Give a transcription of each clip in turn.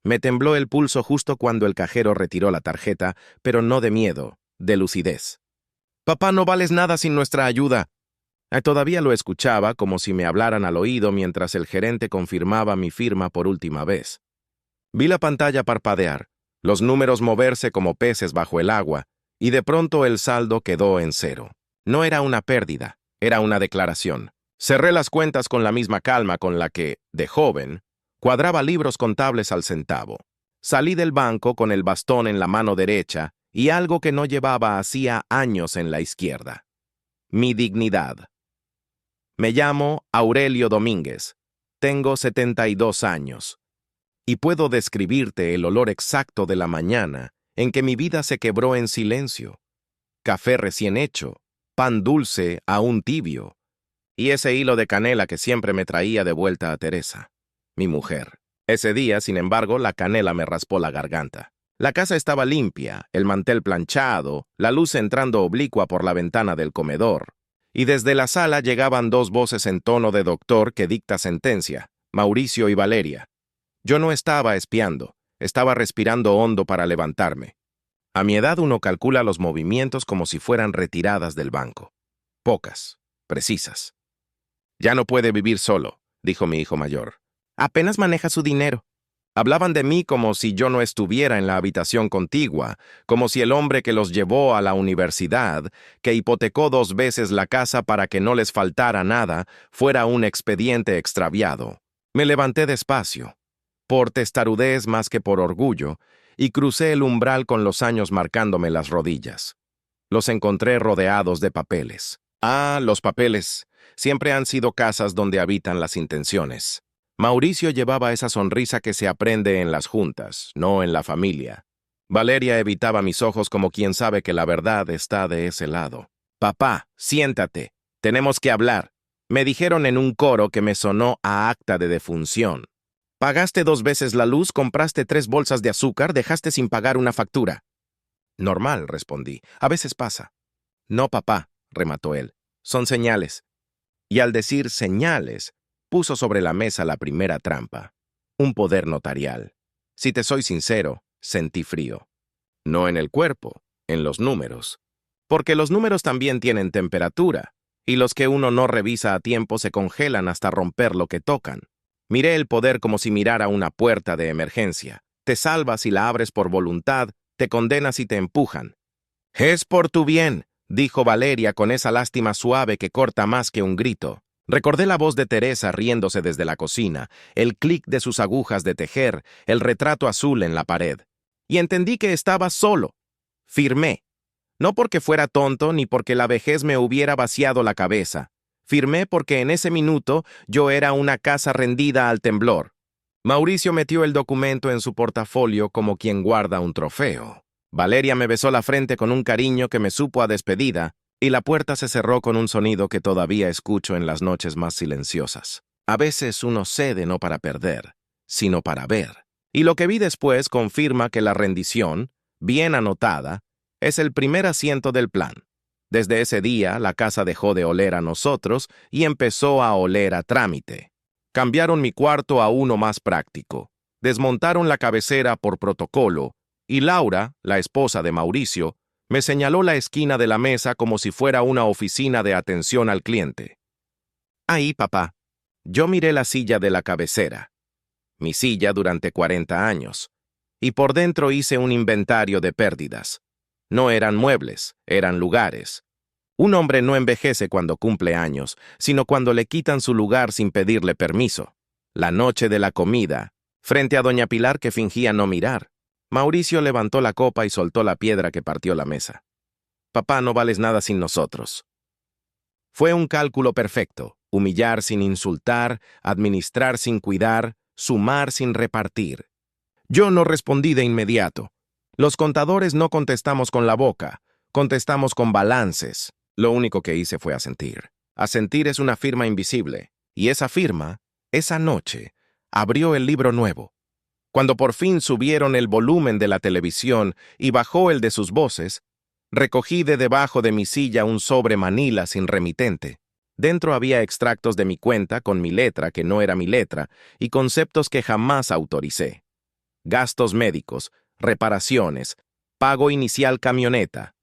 Me tembló el pulso justo cuando el cajero retiró la tarjeta, pero no de miedo, de lucidez. «Papá, no vales nada sin nuestra ayuda». Todavía lo escuchaba como si me hablaran al oído mientras el gerente confirmaba mi firma por última vez. Vi la pantalla parpadear, los números moverse como peces bajo el agua, y de pronto el saldo quedó en 0. No era una pérdida, era una declaración. Cerré las cuentas con la misma calma con la que, de joven, cuadraba libros contables al centavo. Salí del banco con el bastón en la mano derecha y algo que no llevaba hacía años en la izquierda. Mi dignidad. Me llamo Aurelio Domínguez. Tengo 72 años. Y puedo describirte el olor exacto de la mañana en que mi vida se quebró en silencio. Café recién hecho, pan dulce aún tibio, y ese hilo de canela que siempre me traía de vuelta a Teresa, mi mujer. Ese día, sin embargo, la canela me raspó la garganta. La casa estaba limpia, el mantel planchado, la luz entrando oblicua por la ventana del comedor, y desde la sala llegaban dos voces en tono de doctor que dicta sentencia, Mauricio y Valeria. Yo no estaba espiando, estaba respirando hondo para levantarme. A mi edad uno calcula los movimientos como si fueran retiradas del banco. Pocas, precisas. «Ya no puede vivir solo», dijo mi hijo mayor. «Apenas maneja su dinero». Hablaban de mí como si yo no estuviera en la habitación contigua, como si el hombre que los llevó a la universidad, que hipotecó 2 veces la casa para que no les faltara nada, fuera un expediente extraviado. Me levanté despacio, por testarudez más que por orgullo, y crucé el umbral con los años marcándome las rodillas. Los encontré rodeados de papeles. Los papeles. Siempre han sido casas donde habitan las intenciones. Mauricio llevaba esa sonrisa que se aprende en las juntas, no en la familia. Valeria evitaba mis ojos como quien sabe que la verdad está de ese lado. «Papá, siéntate. Tenemos que hablar». Me dijeron en un coro que me sonó a acta de defunción. «Pagaste 2 veces la luz, compraste 3 bolsas de azúcar, dejaste sin pagar una factura». «Normal», respondí. «A veces pasa». «No, papá», remató él. «Son señales». Y al decir señales, puso sobre la mesa la primera trampa. Un poder notarial. Si te soy sincero, sentí frío. No en el cuerpo, en los números. Porque los números también tienen temperatura, y los que uno no revisa a tiempo se congelan hasta romper lo que tocan. Miré el poder como si mirara una puerta de emergencia. Te salvas si la abres por voluntad, te condenas y te empujan. «Es por tu bien», dijo Valeria con esa lástima suave que corta más que un grito. Recordé la voz de Teresa riéndose desde la cocina, el clic de sus agujas de tejer, el retrato azul en la pared. Y entendí que estaba solo. Firmé. No porque fuera tonto ni porque la vejez me hubiera vaciado la cabeza. Firmé porque en ese minuto yo era una casa rendida al temblor. Mauricio metió el documento en su portafolio como quien guarda un trofeo. Valeria me besó la frente con un cariño que me supo a despedida, y la puerta se cerró con un sonido que todavía escucho en las noches más silenciosas. A veces uno cede no para perder, sino para ver. Y lo que vi después confirma que la rendición, bien anotada, es el primer asiento del plan. Desde ese día, la casa dejó de oler a nosotros y empezó a oler a trámite. Cambiaron mi cuarto a uno más práctico. Desmontaron la cabecera por protocolo, y Laura, la esposa de Mauricio, me señaló la esquina de la mesa como si fuera una oficina de atención al cliente. «Ahí, papá». Yo miré la silla de la cabecera. Mi silla durante 40 años. Y por dentro hice un inventario de pérdidas. No eran muebles, eran lugares. Un hombre no envejece cuando cumple años, sino cuando le quitan su lugar sin pedirle permiso. La noche de la comida, frente a doña Pilar que fingía no mirar. Mauricio levantó la copa y soltó la piedra que partió la mesa. «Papá, no vales nada sin nosotros». Fue un cálculo perfecto, humillar sin insultar, administrar sin cuidar, sumar sin repartir. Yo no respondí de inmediato. Los contadores no contestamos con la boca, contestamos con balances. Lo único que hice fue asentir. Asentir es una firma invisible, y esa firma, esa noche, abrió el libro nuevo. Cuando por fin subieron el volumen de la televisión y bajó el de sus voces, recogí de debajo de mi silla un sobre manila sin remitente. Dentro había extractos de mi cuenta con mi letra que no era mi letra y conceptos que jamás autoricé. gastos médicos, reparaciones, pago inicial camioneta.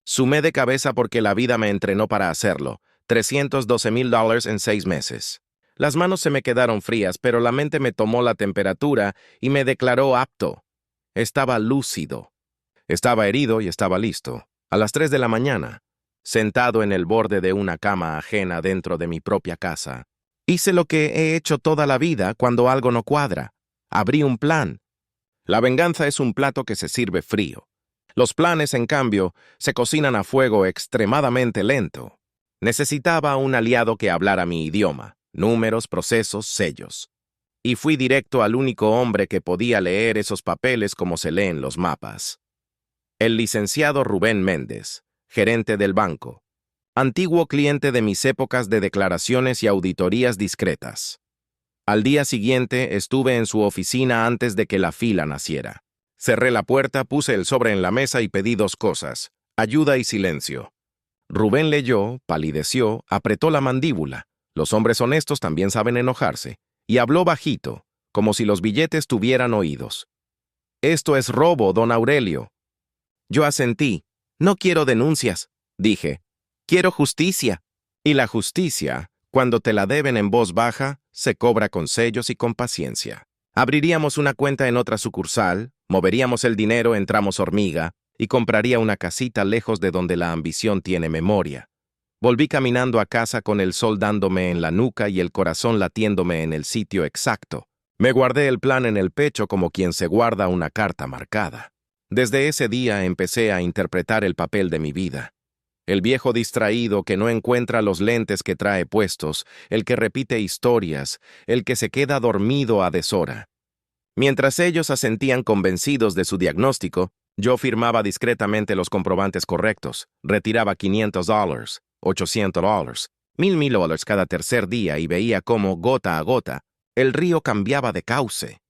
Sumé de cabeza porque la vida me entrenó para hacerlo. $312,000 en 6 meses. Las manos se me quedaron frías, pero la mente me tomó la temperatura y me declaró apto. Estaba lúcido. Estaba herido y estaba listo. A las 3 de la mañana, sentado en el borde de una cama ajena dentro de mi propia casa, hice lo que he hecho toda la vida cuando algo no cuadra. Abrí un plan. La venganza es un plato que se sirve frío. Los planes, en cambio, se cocinan a fuego extremadamente lento. Necesitaba un aliado que hablara mi idioma, números, procesos, sellos. Y fui directo al único hombre que podía leer esos papeles como se leen los mapas. El licenciado Rubén Méndez, gerente del banco. Antiguo cliente de mis épocas de declaraciones y auditorías discretas. Al día siguiente estuve en su oficina antes de que la fila naciera. Cerré la puerta, puse el sobre en la mesa y pedí 2 cosas: ayuda y silencio. Rubén leyó, palideció, apretó la mandíbula. Los hombres honestos también saben enojarse. Y habló bajito, como si los billetes tuvieran oídos. «Esto es robo, don Aurelio». Yo asentí. «No quiero denuncias», dije. «Quiero justicia». Y la justicia, cuando te la deben en voz baja, se cobra con sellos y con paciencia. Abriríamos una cuenta en otra sucursal, moveríamos el dinero en tramos hormiga y compraría una casita lejos de donde la ambición tiene memoria. Volví caminando a casa con el sol dándome en la nuca y el corazón latiéndome en el sitio exacto. Me guardé el plan en el pecho como quien se guarda una carta marcada. Desde ese día empecé a interpretar el papel de mi vida. El viejo distraído que no encuentra los lentes que trae puestos, el que repite historias, el que se queda dormido a deshora. Mientras ellos asentían convencidos de su diagnóstico, yo firmaba discretamente los comprobantes correctos, retiraba $500, $800, $1,000 cada tercer día y veía cómo, gota a gota, el río cambiaba de cauce.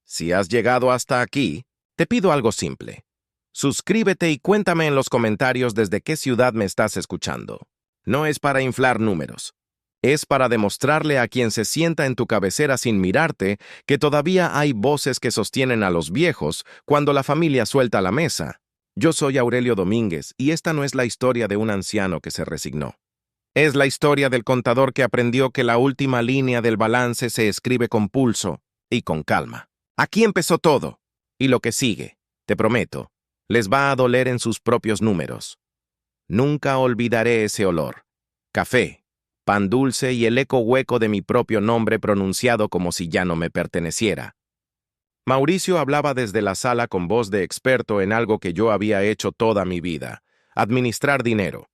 Si has llegado hasta aquí, te pido algo simple. Suscríbete y cuéntame en los comentarios desde qué ciudad me estás escuchando. No es para inflar números. Es para demostrarle a quien se sienta en tu cabecera sin mirarte que todavía hay voces que sostienen a los viejos cuando la familia suelta la mesa. Yo soy Aurelio Domínguez y esta no es la historia de un anciano que se resignó. Es la historia del contador que aprendió que la última línea del balance se escribe con pulso y con calma. Aquí empezó todo. Y lo que sigue, te prometo, les va a doler en sus propios números. Nunca olvidaré ese olor. Café, pan dulce y el eco hueco de mi propio nombre pronunciado como si ya no me perteneciera. Mauricio hablaba desde la sala con voz de experto en algo que yo había hecho toda mi vida: administrar dinero.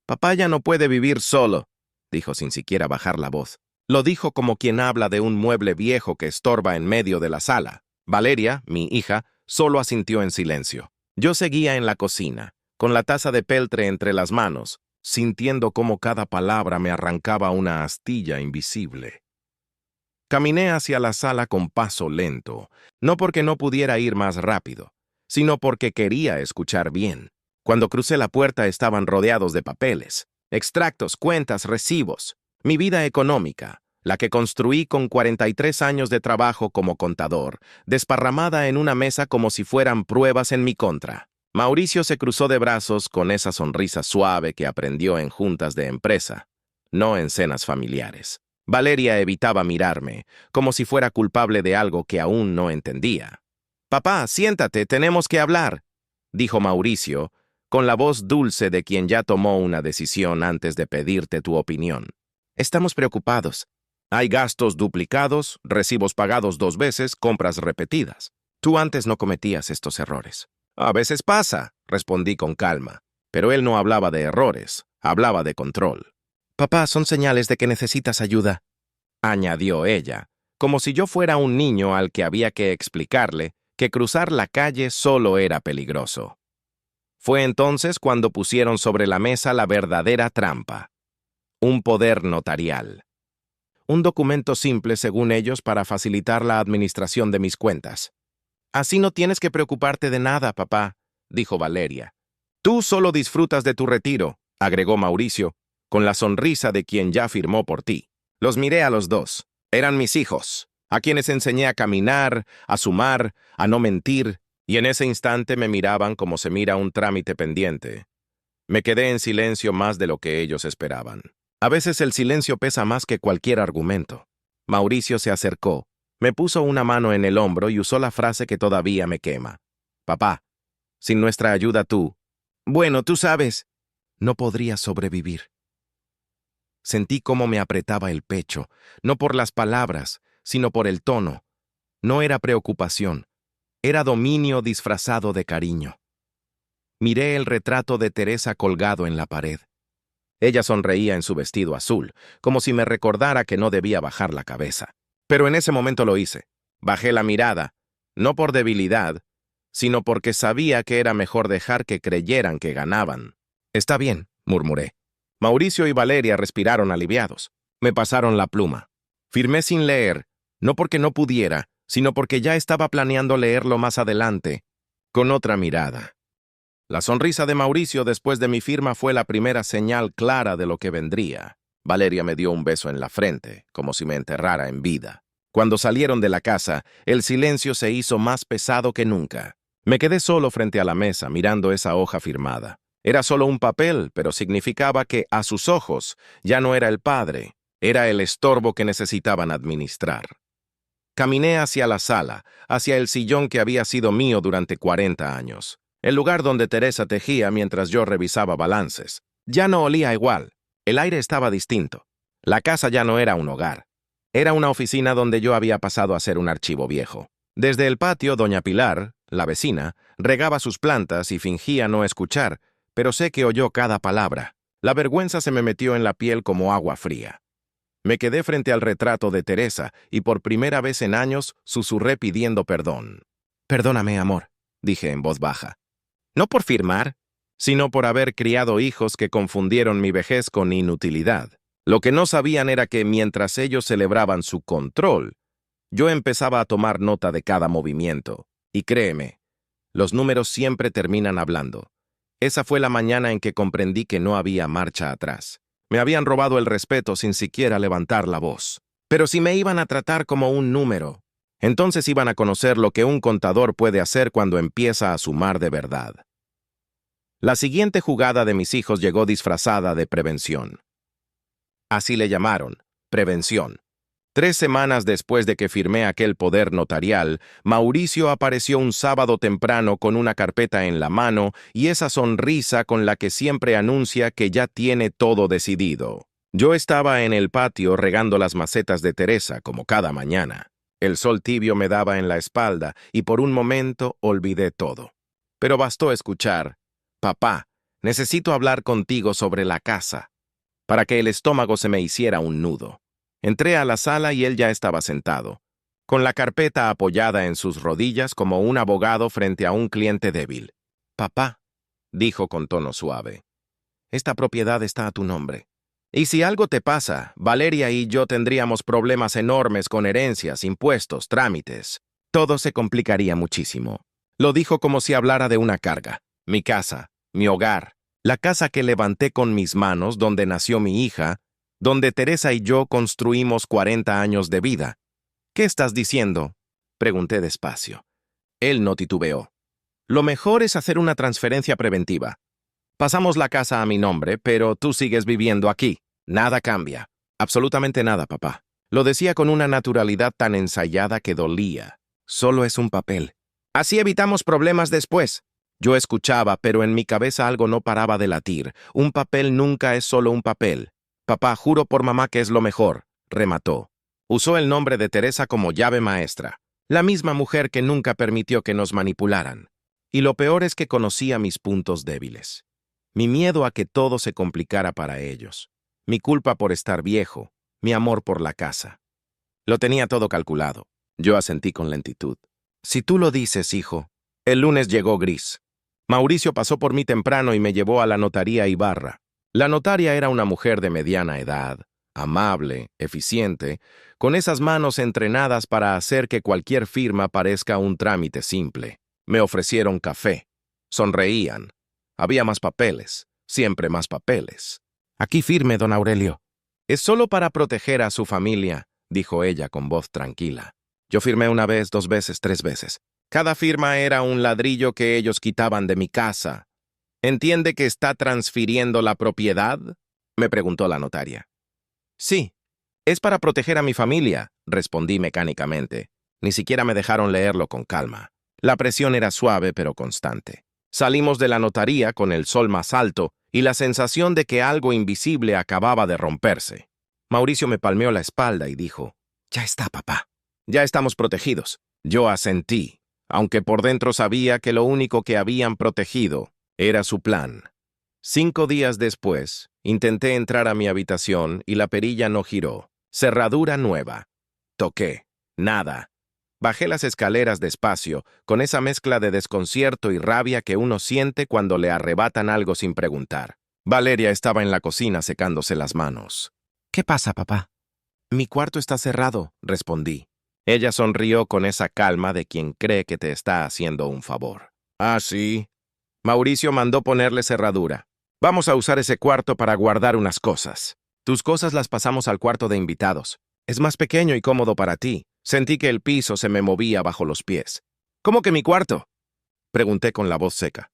«Papá ya no puede vivir solo», dijo sin siquiera bajar la voz. Lo dijo como quien habla de un mueble viejo que estorba en medio de la sala. Valeria, mi hija, solo asintió en silencio. Yo seguía en la cocina, con la taza de peltre entre las manos, sintiendo cómo cada palabra me arrancaba una astilla invisible. Caminé hacia la sala con paso lento, no porque no pudiera ir más rápido, sino porque quería escuchar bien. Cuando crucé la puerta estaban rodeados de papeles, extractos, cuentas, recibos. Mi vida económica, la que construí con 43 años de trabajo como contador, desparramada en una mesa como si fueran pruebas en mi contra. Mauricio se cruzó de brazos con esa sonrisa suave que aprendió en juntas de empresa, no en cenas familiares. Valeria evitaba mirarme, como si fuera culpable de algo que aún no entendía. «Papá, siéntate, tenemos que hablar», dijo Mauricio, con la voz dulce de quien ya tomó una decisión antes de pedirte tu opinión. «Estamos preocupados. Hay gastos duplicados, recibos pagados 2 veces, compras repetidas. Tú antes no cometías estos errores». «A veces pasa», respondí con calma, pero él no hablaba de errores, hablaba de control. «Papá, son señales de que necesitas ayuda», añadió ella, como si yo fuera un niño al que había que explicarle que cruzar la calle solo era peligroso. Fue entonces cuando pusieron sobre la mesa la verdadera trampa: un poder notarial. Un documento simple, según ellos, para facilitar la administración de mis cuentas. «Así no tienes que preocuparte de nada, papá», dijo Valeria. «Tú solo disfrutas de tu retiro», agregó Mauricio, con la sonrisa de quien ya firmó por ti. Los miré a los dos. Eran mis hijos. a quienes enseñé a caminar, a sumar, a no mentir, y en ese instante me miraban como se mira un trámite pendiente. Me quedé en silencio más de lo que ellos esperaban. A veces el silencio pesa más que cualquier argumento. Mauricio se acercó, me puso una mano en el hombro y usó la frase que todavía me quema. Papá, sin nuestra ayuda tú, bueno, tú sabes, no podrías sobrevivir. Sentí cómo me apretaba el pecho, no por las palabras, sino por el tono. No era preocupación, era dominio disfrazado de cariño. Miré el retrato de Teresa colgado en la pared. Ella sonreía en su vestido azul, como si me recordara que no debía bajar la cabeza. Pero en ese momento lo hice. Bajé la mirada, no por debilidad, sino porque sabía que era mejor dejar que creyeran que ganaban. Está bien, murmuré. Mauricio y Valeria respiraron aliviados. Me pasaron la pluma. Firmé sin leer, no porque no pudiera, sino porque ya estaba planeando leerlo más adelante, con otra mirada. La sonrisa de Mauricio después de mi firma fue la primera señal clara de lo que vendría. Valeria me dio un beso en la frente, como si me enterrara en vida. Cuando salieron de la casa, el silencio se hizo más pesado que nunca. Me quedé solo frente a la mesa, mirando esa hoja firmada. Era solo un papel, pero significaba que, a sus ojos, ya no era el padre, era el estorbo que necesitaban administrar. Caminé hacia la sala, hacia el sillón que había sido mío durante 40 años. El lugar donde Teresa tejía mientras yo revisaba balances. Ya no olía igual. El aire estaba distinto. La casa ya no era un hogar. Era una oficina donde yo había pasado a ser un archivo viejo. Desde el patio, doña Pilar, la vecina, regaba sus plantas y fingía no escuchar, pero sé que oyó cada palabra. La vergüenza se me metió en la piel como agua fría. Me quedé frente al retrato de Teresa y por primera vez en años susurré pidiendo perdón. «Perdóname, amor», dije en voz baja. No por firmar, sino por haber criado hijos que confundieron mi vejez con inutilidad. Lo que no sabían era que mientras ellos celebraban su control, yo empezaba a tomar nota de cada movimiento. Y créeme, los números siempre terminan hablando. Esa fue la mañana en que comprendí que no había marcha atrás. Me habían robado el respeto sin siquiera levantar la voz. Pero si me iban a tratar como un número, entonces iban a conocer lo que un contador puede hacer cuando empieza a sumar de verdad. La siguiente jugada de mis hijos llegó disfrazada de prevención. Así le llamaron, prevención. 3 semanas después de que firmé aquel poder notarial, Mauricio apareció un sábado temprano con una carpeta en la mano y esa sonrisa con la que siempre anuncia que ya tiene todo decidido. Yo estaba en el patio regando las macetas de Teresa, como cada mañana. El sol tibio me daba en la espalda y por un momento olvidé todo. Pero bastó escuchar: «Papá, necesito hablar contigo sobre la casa», para que el estómago se me hiciera un nudo. Entré a la sala y él ya estaba sentado, con la carpeta apoyada en sus rodillas como un abogado frente a un cliente débil. «Papá», dijo con tono suave, «esta propiedad está a tu nombre. Y si algo te pasa, Valeria y yo tendríamos problemas enormes con herencias, impuestos, trámites. Todo se complicaría muchísimo». Lo dijo como si hablara de una carga. Mi casa, mi hogar, la casa que levanté con mis manos, donde nació mi hija, donde Teresa y yo construimos 40 años de vida. «¿Qué estás diciendo?», pregunté despacio. Él no titubeó. «Lo mejor es hacer una transferencia preventiva. Pasamos la casa a mi nombre, pero tú sigues viviendo aquí. Nada cambia. Absolutamente nada, papá». Lo decía con una naturalidad tan ensayada que dolía. «Solo es un papel. Así evitamos problemas después». Yo escuchaba, pero en mi cabeza algo no paraba de latir. Un papel nunca es solo un papel. «Papá, juro por mamá que es lo mejor», remató. Usó el nombre de Teresa como llave maestra. La misma mujer que nunca permitió que nos manipularan. Y lo peor es que conocía mis puntos débiles. Mi miedo a que todo se complicara para ellos. Mi culpa por estar viejo. Mi amor por la casa. Lo tenía todo calculado. Yo asentí con lentitud. «Si tú lo dices, hijo». El lunes llegó gris. Mauricio pasó por mí temprano y me llevó a la notaría Ibarra. La notaria era una mujer de mediana edad, amable, eficiente, con esas manos entrenadas para hacer que cualquier firma parezca un trámite simple. Me ofrecieron café. Sonreían. Había más papeles, siempre más papeles. «Aquí firme, don Aurelio». «Es solo para proteger a su familia», dijo ella con voz tranquila. Yo firmé una vez, 2 veces, 3 veces. Cada firma era un ladrillo que ellos quitaban de mi casa. ¿Entiende que está transfiriendo la propiedad? Me preguntó la notaria. Sí, es para proteger a mi familia, respondí mecánicamente. Ni siquiera me dejaron leerlo con calma. La presión era suave pero constante. Salimos de la notaría con el sol más alto y la sensación de que algo invisible acababa de romperse. Mauricio me palmeó la espalda y dijo, «Ya está, papá. Ya estamos protegidos». Yo asentí, aunque por dentro sabía que lo único que habían protegido era su plan. 5 días después, intenté entrar a mi habitación y la perilla no giró. Cerradura nueva. Toqué. Nada. Bajé las escaleras despacio, con esa mezcla de desconcierto y rabia que uno siente cuando le arrebatan algo sin preguntar. Valeria estaba en la cocina secándose las manos. «¿Qué pasa, papá?» «Mi cuarto está cerrado», respondí. Ella sonrió con esa calma de quien cree que te está haciendo un favor. «¿Ah, sí?» Mauricio mandó ponerle cerradura. «Vamos a usar ese cuarto para guardar unas cosas. Tus cosas las pasamos al cuarto de invitados. Es más pequeño y cómodo para ti». Sentí que el piso se me movía bajo los pies. «¿Cómo que mi cuarto?», pregunté con la voz seca.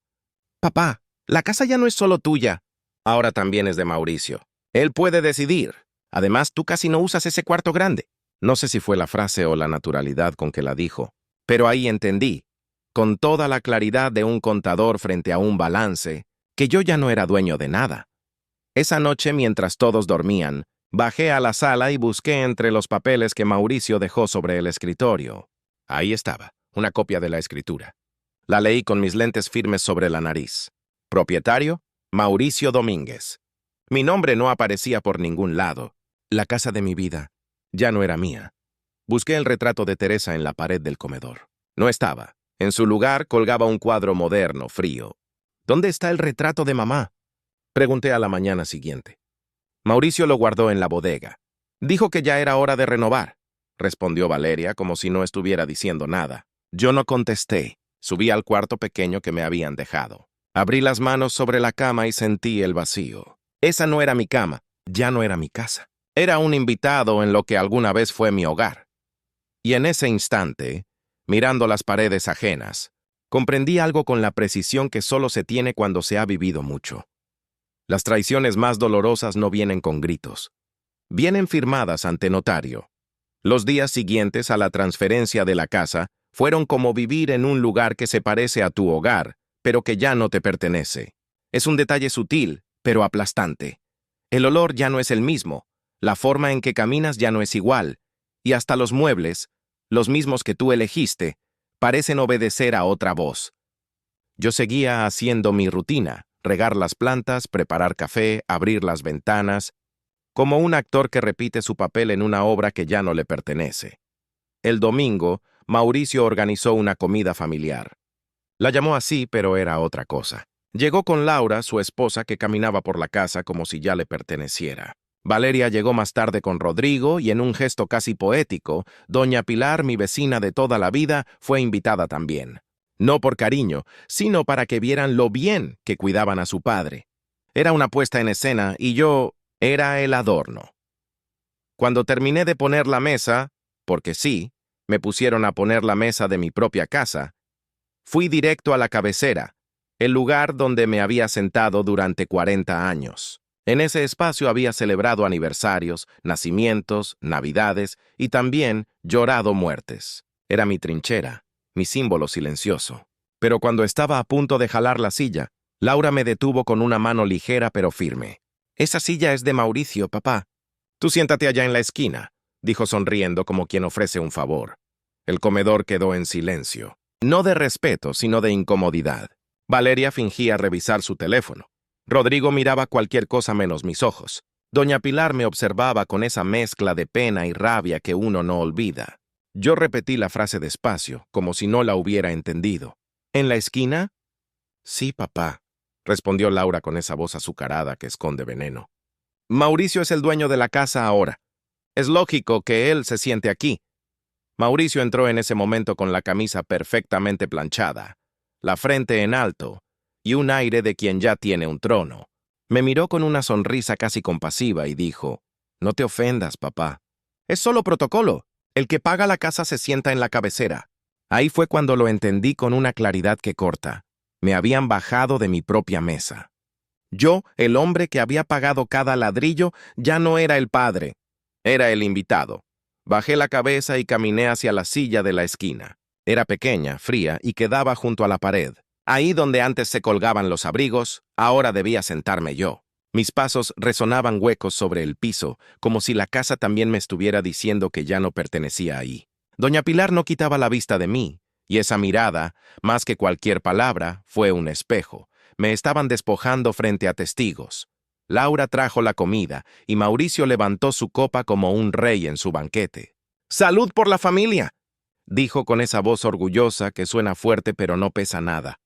«Papá, la casa ya no es solo tuya. Ahora también es de Mauricio. Él puede decidir. Además, tú casi no usas ese cuarto grande». No sé si fue la frase o la naturalidad con que la dijo, pero ahí entendí, con toda la claridad de un contador frente a un balance, que yo ya no era dueño de nada. Esa noche, mientras todos dormían, bajé a la sala y busqué entre los papeles que Mauricio dejó sobre el escritorio. Ahí estaba, una copia de la escritura. La leí con mis lentes firmes sobre la nariz. Propietario, Mauricio Domínguez. Mi nombre no aparecía por ningún lado. La casa de mi vida ya no era mía. Busqué el retrato de Teresa en la pared del comedor. No estaba. En su lugar colgaba un cuadro moderno, frío. «¿Dónde está el retrato de mamá?», pregunté a la mañana siguiente. Mauricio lo guardó en la bodega. «Dijo que ya era hora de renovar», respondió Valeria como si no estuviera diciendo nada. Yo no contesté. Subí al cuarto pequeño que me habían dejado. Abrí las manos sobre la cama y sentí el vacío. Esa no era mi cama, ya no era mi casa. Era un invitado en lo que alguna vez fue mi hogar. Y en ese instante, mirando las paredes ajenas, comprendí algo con la precisión que solo se tiene cuando se ha vivido mucho. Las traiciones más dolorosas no vienen con gritos. Vienen firmadas ante notario. Los días siguientes a la transferencia de la casa fueron como vivir en un lugar que se parece a tu hogar, pero que ya no te pertenece. Es un detalle sutil, pero aplastante. El olor ya no es el mismo, la forma en que caminas ya no es igual, y hasta los muebles, los mismos que tú elegiste, parecen obedecer a otra voz. Yo seguía haciendo mi rutina, regar las plantas, preparar café, abrir las ventanas, como un actor que repite su papel en una obra que ya no le pertenece. El domingo, Mauricio organizó una comida familiar. La llamó así, pero era otra cosa. Llegó con Laura, su esposa, que caminaba por la casa como si ya le perteneciera. Valeria llegó más tarde con Rodrigo y en un gesto casi poético, doña Pilar, mi vecina de toda la vida, fue invitada también. No por cariño, sino para que vieran lo bien que cuidaban a su padre. Era una puesta en escena y yo era el adorno. Cuando terminé de poner la mesa, porque sí, me pusieron a poner la mesa de mi propia casa, fui directo a la cabecera, el lugar donde me había sentado durante 40 años. En ese espacio había celebrado aniversarios, nacimientos, navidades y también llorado muertes. Era mi trinchera, mi símbolo silencioso. Pero cuando estaba a punto de jalar la silla, Laura me detuvo con una mano ligera pero firme. «Esa silla es de Mauricio, papá». «Tú siéntate allá en la esquina», dijo sonriendo como quien ofrece un favor. El comedor quedó en silencio. No de respeto, sino de incomodidad. Valeria fingía revisar su teléfono. Rodrigo miraba cualquier cosa menos mis ojos. Doña Pilar me observaba con esa mezcla de pena y rabia que uno no olvida. Yo repetí la frase despacio, como si no la hubiera entendido. «¿En la esquina?» «Sí, papá», respondió Laura con esa voz azucarada que esconde veneno. «Mauricio es el dueño de la casa ahora. Es lógico que él se siente aquí». Mauricio entró en ese momento con la camisa perfectamente planchada, la frente en alto, y un aire de quien ya tiene un trono. Me miró con una sonrisa casi compasiva y dijo, «No te ofendas, papá. Es solo protocolo. El que paga la casa se sienta en la cabecera. Ahí fue cuando lo entendí con una claridad que corta. Me habían bajado de mi propia mesa. Yo, el hombre que había pagado cada ladrillo, ya no era el padre, era el invitado. Bajé la cabeza y caminé hacia la silla de la esquina. Era pequeña, fría y quedaba junto a la pared. Ahí donde antes se colgaban los abrigos, ahora debía sentarme yo. Mis pasos resonaban huecos sobre el piso, como si la casa también me estuviera diciendo que ya no pertenecía ahí. Doña Pilar no quitaba la vista de mí, y esa mirada, más que cualquier palabra, fue un espejo. Me estaban despojando frente a testigos. Laura trajo la comida, y Mauricio levantó su copa como un rey en su banquete. ¡Salud por la familia!, dijo con esa voz orgullosa que suena fuerte pero no pesa nada.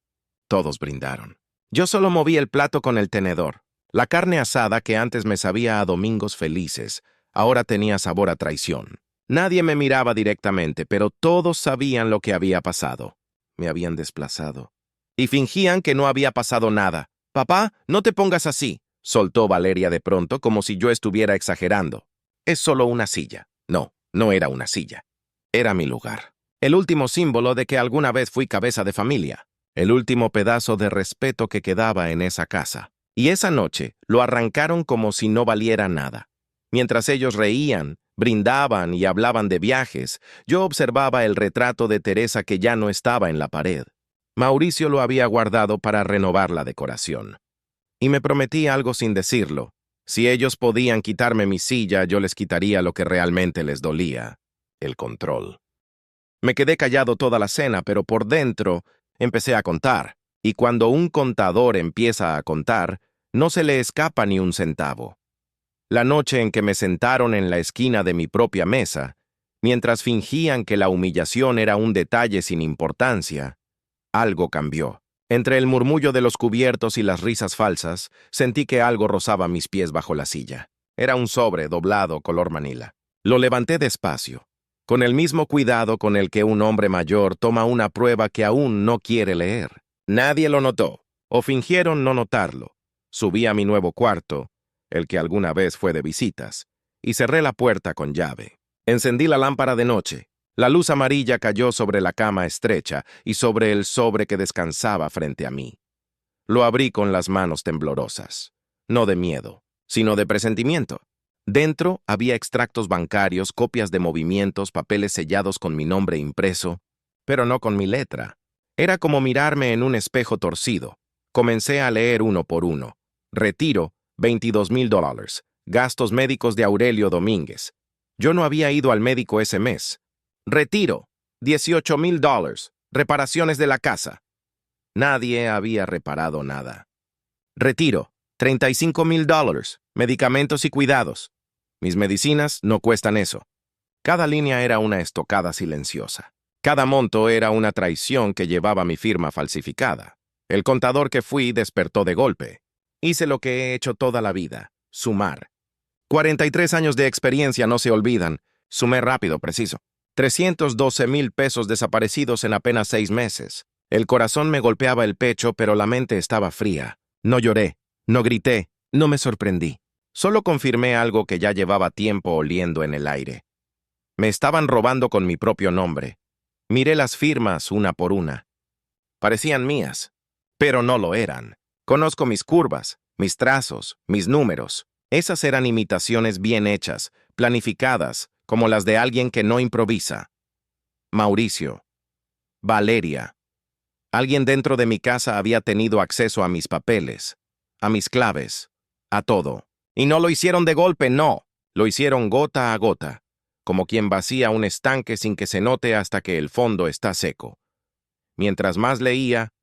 Todos brindaron. Yo solo moví el plato con el tenedor. La carne asada que antes me sabía a domingos felices, ahora tenía sabor a traición. Nadie me miraba directamente, pero todos sabían lo que había pasado. Me habían desplazado. Y fingían que no había pasado nada. «Papá, no te pongas así», soltó Valeria de pronto como si yo estuviera exagerando. «Es solo una silla». No, no era una silla. Era mi lugar. El último símbolo de que alguna vez fui cabeza de familia. El último pedazo de respeto que quedaba en esa casa. Y esa noche lo arrancaron como si no valiera nada. Mientras ellos reían, brindaban y hablaban de viajes, yo observaba el retrato de Teresa que ya no estaba en la pared. Mauricio lo había guardado para renovar la decoración. Y me prometí algo sin decirlo. Si ellos podían quitarme mi silla, yo les quitaría lo que realmente les dolía: el control. Me quedé callado toda la cena, pero por dentro empecé a contar. Y cuando un contador empieza a contar, no se le escapa ni un centavo. La noche en que me sentaron en la esquina de mi propia mesa, mientras fingían que la humillación era un detalle sin importancia, algo cambió. Entre el murmullo de los cubiertos y las risas falsas, sentí que algo rozaba mis pies bajo la silla. Era un sobre doblado color manila. Lo levanté despacio, con el mismo cuidado con el que un hombre mayor toma una prueba que aún no quiere leer. Nadie lo notó, o fingieron no notarlo. Subí a mi nuevo cuarto, el que alguna vez fue de visitas, y cerré la puerta con llave. Encendí la lámpara de noche. La luz amarilla cayó sobre la cama estrecha y sobre el sobre que descansaba frente a mí. Lo abrí con las manos temblorosas, no de miedo, sino de presentimiento. Dentro había extractos bancarios, copias de movimientos, papeles sellados con mi nombre impreso, pero no con mi letra. Era como mirarme en un espejo torcido. Comencé a leer uno por uno. Retiro, $22,000. Gastos médicos de Aurelio Domínguez. Yo no había ido al médico ese mes. Retiro, $18,000. Reparaciones de la casa. Nadie había reparado nada. Retiro, $35,000. Medicamentos y cuidados. Mis medicinas no cuestan eso. Cada línea era una estocada silenciosa. Cada monto era una traición que llevaba mi firma falsificada. El contador que fui despertó de golpe. Hice lo que he hecho toda la vida: sumar. 43 años de experiencia no se olvidan. Sumé rápido, preciso. 312,000 pesos desaparecidos en apenas 6 meses. El corazón me golpeaba el pecho, pero la mente estaba fría. No lloré, no grité, no me sorprendí. Solo confirmé algo que ya llevaba tiempo oliendo en el aire. Me estaban robando con mi propio nombre. Miré las firmas una por una. Parecían mías, pero no lo eran. Conozco mis curvas, mis trazos, mis números. Esas eran imitaciones bien hechas, planificadas, como las de alguien que no improvisa. Mauricio. Valeria. Alguien dentro de mi casa había tenido acceso a mis papeles, a mis claves, a todo. Y no lo hicieron de golpe, no. Lo hicieron gota a gota, como quien vacía un estanque sin que se note hasta que el fondo está seco. Mientras más leía,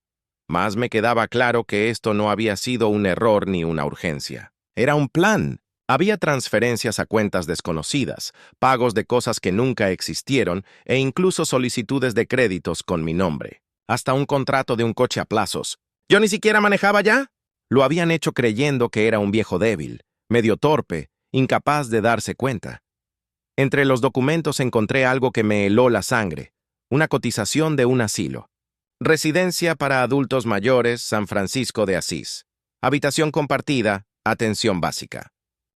más me quedaba claro que esto no había sido un error ni una urgencia. Era un plan. Había transferencias a cuentas desconocidas, pagos de cosas que nunca existieron e incluso solicitudes de créditos con mi nombre. Hasta un contrato de un coche a plazos. ¿Yo ni siquiera manejaba ya? Lo habían hecho creyendo que era un viejo débil, medio torpe, incapaz de darse cuenta. Entre los documentos encontré algo que me heló la sangre: una cotización de un asilo. Residencia para adultos mayores, San Francisco de Asís. Habitación compartida, atención básica.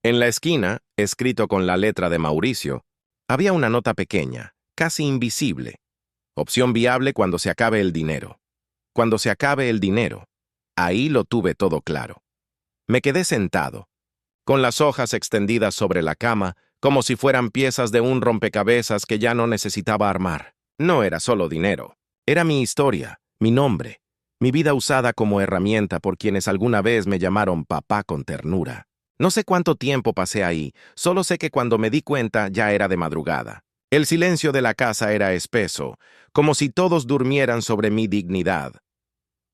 En la esquina, escrito con la letra de Mauricio, Había una nota pequeña, casi invisible. Opción viable cuando se acabe el dinero. Cuando se acabe el dinero. Ahí lo tuve todo claro. Me quedé sentado, con las hojas extendidas sobre la cama, como si fueran piezas de un rompecabezas que ya no necesitaba armar. No era solo dinero. Era mi historia, mi nombre, mi vida usada como herramienta por quienes alguna vez me llamaron papá con ternura. No sé cuánto tiempo pasé ahí, solo sé que cuando me di cuenta ya era de madrugada. El silencio de la casa era espeso, como si todos durmieran sobre mi dignidad.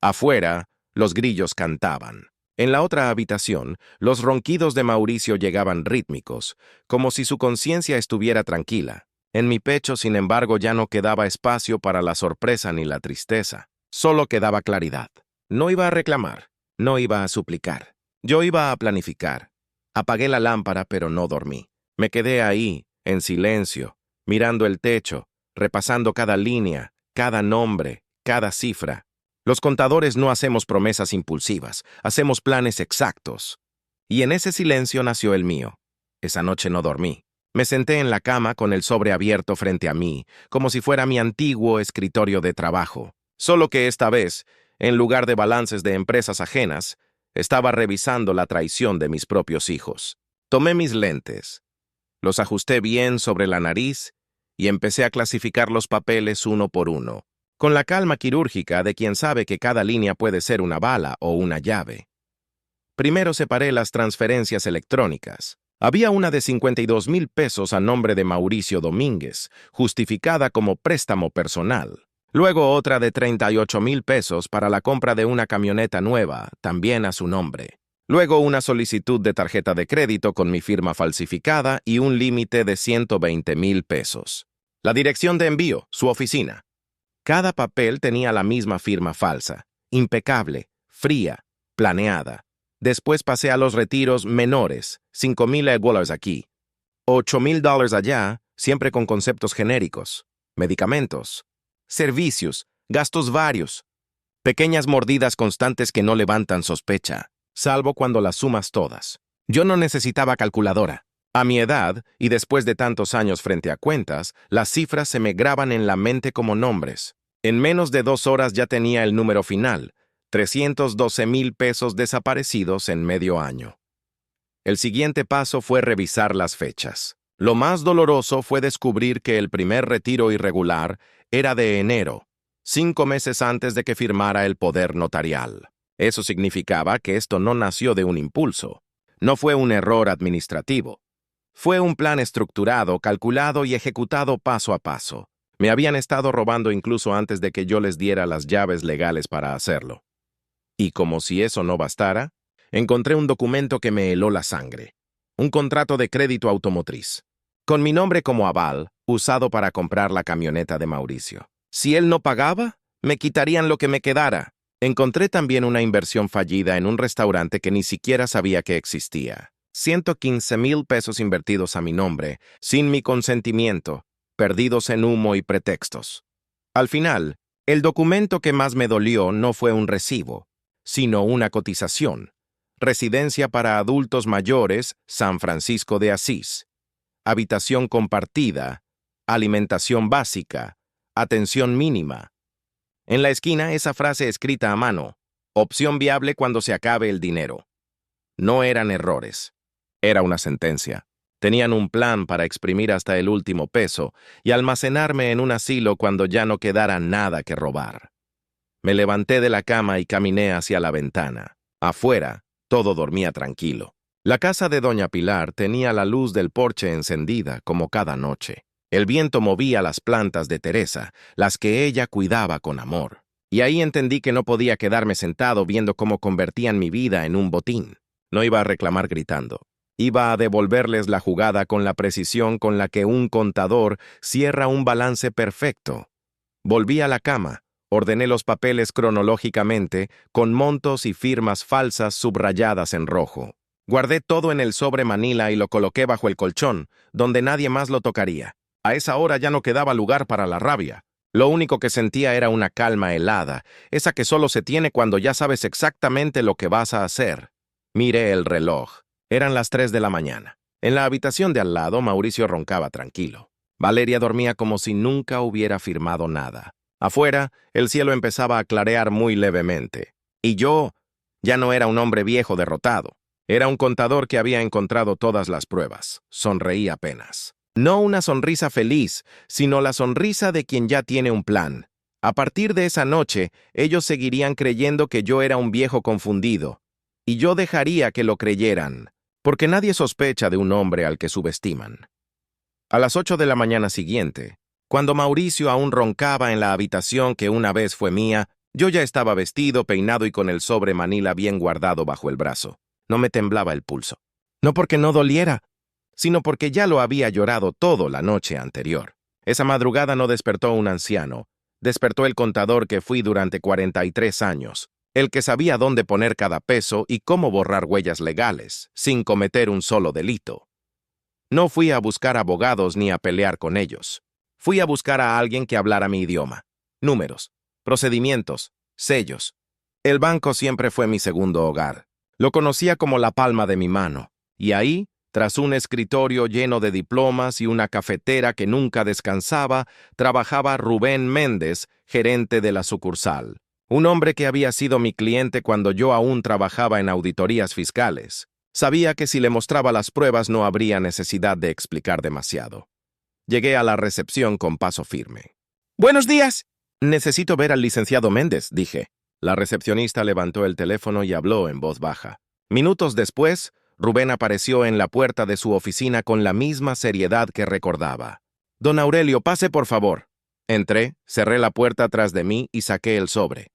Afuera, los grillos cantaban. En la otra habitación, los ronquidos de Mauricio llegaban rítmicos, como si su conciencia estuviera tranquila. En mi pecho, sin embargo, ya no quedaba espacio para la sorpresa ni la tristeza. Solo quedaba claridad. No iba a reclamar, no iba a suplicar. Yo iba a planificar. Apagué la lámpara, pero no dormí. Me quedé ahí, en silencio, mirando el techo, repasando cada línea, cada nombre, cada cifra. Los contadores no hacemos promesas impulsivas, hacemos planes exactos. Y en ese silencio nació el mío. Esa noche no dormí. Me senté en la cama con el sobre abierto frente a mí, como si fuera mi antiguo escritorio de trabajo. Solo que esta vez, en lugar de balances de empresas ajenas, estaba revisando la traición de mis propios hijos. Tomé mis lentes, los ajusté bien sobre la nariz y empecé a clasificar los papeles uno por uno, con la calma quirúrgica de quien sabe que cada línea puede ser una bala o una llave. Primero separé las transferencias electrónicas. Había una de 52,000 pesos a nombre de Mauricio Domínguez, justificada como préstamo personal. Luego otra de 38,000 pesos para la compra de una camioneta nueva, también a su nombre. Luego una solicitud de tarjeta de crédito con mi firma falsificada y un límite de 120,000 pesos. La dirección de envío, su oficina. Cada papel tenía la misma firma falsa, impecable, fría, planeada. Después pasé a los retiros menores, $5,000 aquí, $8,000 allá, siempre con conceptos genéricos, medicamentos, servicios, gastos varios, pequeñas mordidas constantes que no levantan sospecha, salvo cuando las sumas todas. Yo no necesitaba calculadora. A mi edad, y después de tantos años frente a cuentas, las cifras se me graban en la mente como nombres. En menos de 2 horas ya tenía el número final, 312,000 pesos desaparecidos en medio año. El siguiente paso fue revisar las fechas. Lo más doloroso fue descubrir que el primer retiro irregular era de enero, 5 meses antes de que firmara el poder notarial. Eso significaba que esto no nació de un impulso. No fue un error administrativo. Fue un plan estructurado, calculado y ejecutado paso a paso. Me habían estado robando incluso antes de que yo les diera las llaves legales para hacerlo. Y como si eso no bastara, encontré un documento que me heló la sangre. Un contrato de crédito automotriz, con mi nombre como aval, usado para comprar la camioneta de Mauricio. Si él no pagaba, me quitarían lo que me quedara. Encontré también una inversión fallida en un restaurante que ni siquiera sabía que existía. 115,000 pesos invertidos a mi nombre, sin mi consentimiento, perdidos en humo y pretextos. Al final, el documento que más me dolió no fue un recibo, sino una cotización. Residencia para adultos mayores, San Francisco de Asís. Habitación compartida, alimentación básica, atención mínima. En la esquina esa frase escrita a mano, opción viable cuando se acabe el dinero. No eran errores, era una sentencia. Tenían un plan para exprimir hasta el último peso y almacenarme en un asilo cuando ya no quedara nada que robar. Me levanté de la cama y caminé hacia la ventana. Afuera, todo dormía tranquilo. La casa de doña Pilar tenía la luz del porche encendida como cada noche. El viento movía las plantas de Teresa, las que ella cuidaba con amor. Y ahí entendí que no podía quedarme sentado viendo cómo convertían mi vida en un botín. No iba a reclamar gritando. Iba a devolverles la jugada con la precisión con la que un contador cierra un balance perfecto. Volví a la cama. Ordené los papeles cronológicamente, con montos y firmas falsas subrayadas en rojo. Guardé todo en el sobre manila y lo coloqué bajo el colchón, donde nadie más lo tocaría. A esa hora ya no quedaba lugar para la rabia. Lo único que sentía era una calma helada, esa que solo se tiene cuando ya sabes exactamente lo que vas a hacer. Miré el reloj. Eran las 3 de la mañana. En la habitación de al lado, Mauricio roncaba tranquilo. Valeria dormía como si nunca hubiera firmado nada. Afuera, el cielo empezaba a clarear muy levemente. Y yo ya no era un hombre viejo derrotado. Era un contador que había encontrado todas las pruebas. Sonreí apenas. No una sonrisa feliz, sino la sonrisa de quien ya tiene un plan. A partir de esa noche, ellos seguirían creyendo que yo era un viejo confundido. Y yo dejaría que lo creyeran, porque nadie sospecha de un hombre al que subestiman. A las 8 de la mañana siguiente, cuando Mauricio aún roncaba en la habitación que una vez fue mía, yo ya estaba vestido, peinado y con el sobre Manila bien guardado bajo el brazo. No me temblaba el pulso. No porque no doliera, sino porque ya lo había llorado todo la noche anterior. Esa madrugada no despertó un anciano, despertó el contador que fui durante 43 años, el que sabía dónde poner cada peso y cómo borrar huellas legales, sin cometer un solo delito. No fui a buscar abogados ni a pelear con ellos. Fui a buscar a alguien que hablara mi idioma. Números, procedimientos, sellos. El banco siempre fue mi segundo hogar. Lo conocía como la palma de mi mano. Y ahí, tras un escritorio lleno de diplomas y una cafetera que nunca descansaba, trabajaba Rubén Méndez, gerente de la sucursal. Un hombre que había sido mi cliente cuando yo aún trabajaba en auditorías fiscales. Sabía que si le mostraba las pruebas no habría necesidad de explicar demasiado. Llegué a la recepción con paso firme. «Buenos días». «Necesito ver al licenciado Méndez», dije. La recepcionista levantó el teléfono y habló en voz baja. Minutos después, Rubén apareció en la puerta de su oficina con la misma seriedad que recordaba. «Don Aurelio, pase por favor». Entré, cerré la puerta tras de mí y saqué el sobre.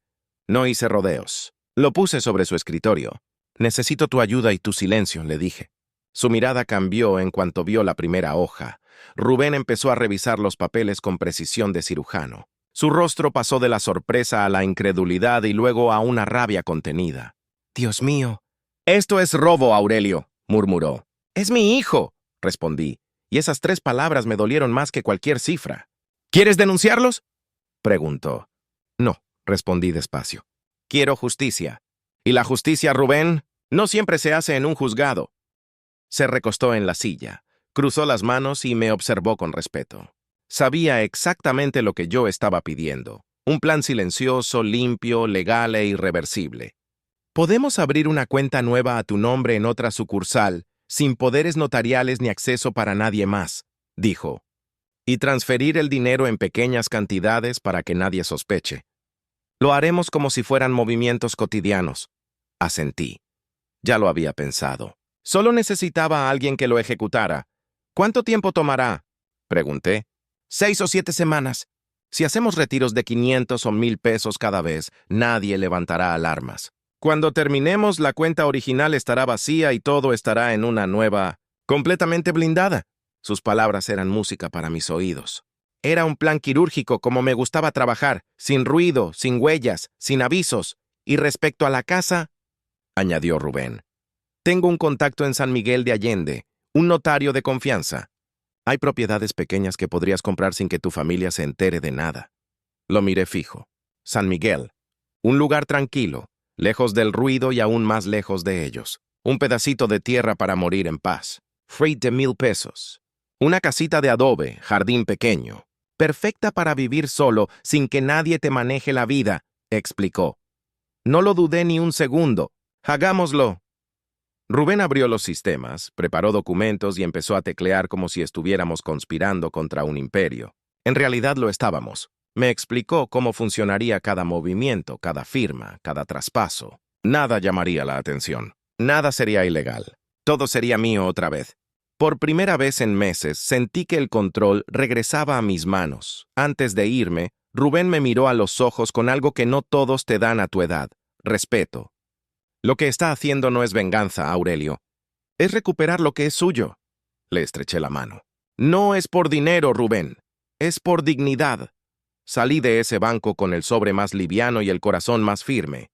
No hice rodeos. Lo puse sobre su escritorio. «Necesito tu ayuda y tu silencio», le dije. Su mirada cambió en cuanto vio la primera hoja. Rubén empezó a revisar los papeles con precisión de cirujano. Su rostro pasó de la sorpresa a la incredulidad y luego a una rabia contenida. «Dios mío». «Esto es robo, Aurelio», murmuró. «Es mi hijo», respondí, y esas 3 palabras me dolieron más que cualquier cifra. «¿Quieres denunciarlos?», preguntó. «No», respondí despacio. «Quiero justicia». «¿Y la justicia, Rubén? No siempre se hace en un juzgado». Se recostó en la silla, cruzó las manos y me observó con respeto. Sabía exactamente lo que yo estaba pidiendo. Un plan silencioso, limpio, legal e irreversible. «Podemos abrir una cuenta nueva a tu nombre en otra sucursal, sin poderes notariales ni acceso para nadie más», dijo. «Y transferir el dinero en pequeñas cantidades para que nadie sospeche. Lo haremos como si fueran movimientos cotidianos». Asentí. Ya lo había pensado. Solo necesitaba a alguien que lo ejecutara. «¿Cuánto tiempo tomará?», pregunté. 6 o 7 semanas. Si hacemos retiros de 500 o 1000 pesos cada vez, nadie levantará alarmas. Cuando terminemos, la cuenta original estará vacía y todo estará en una nueva, completamente blindada». Sus palabras eran música para mis oídos. Era un plan quirúrgico como me gustaba trabajar, sin ruido, sin huellas, sin avisos. Y respecto a la casa, añadió Rubén, tengo un contacto en San Miguel de Allende, un notario de confianza. Hay propiedades pequeñas que podrías comprar sin que tu familia se entere de nada. Lo miré fijo. San Miguel, un lugar tranquilo, lejos del ruido y aún más lejos de ellos. Un pedacito de tierra para morir en paz. Freight de 1000 pesos. Una casita de adobe, jardín pequeño. Perfecta para vivir solo, sin que nadie te maneje la vida, explicó. No lo dudé ni un segundo. Hagámoslo. Rubén abrió los sistemas, preparó documentos y empezó a teclear como si estuviéramos conspirando contra un imperio. En realidad lo estábamos. Me explicó cómo funcionaría cada movimiento, cada firma, cada traspaso. Nada llamaría la atención. Nada sería ilegal. Todo sería mío otra vez. Por primera vez en meses sentí que el control regresaba a mis manos. Antes de irme, Rubén me miró a los ojos con algo que no todos te dan a tu edad: respeto. Lo que está haciendo no es venganza, Aurelio. Es recuperar lo que es suyo. Le estreché la mano. No es por dinero, Rubén. Es por dignidad. Salí de ese banco con el sobre más liviano y el corazón más firme.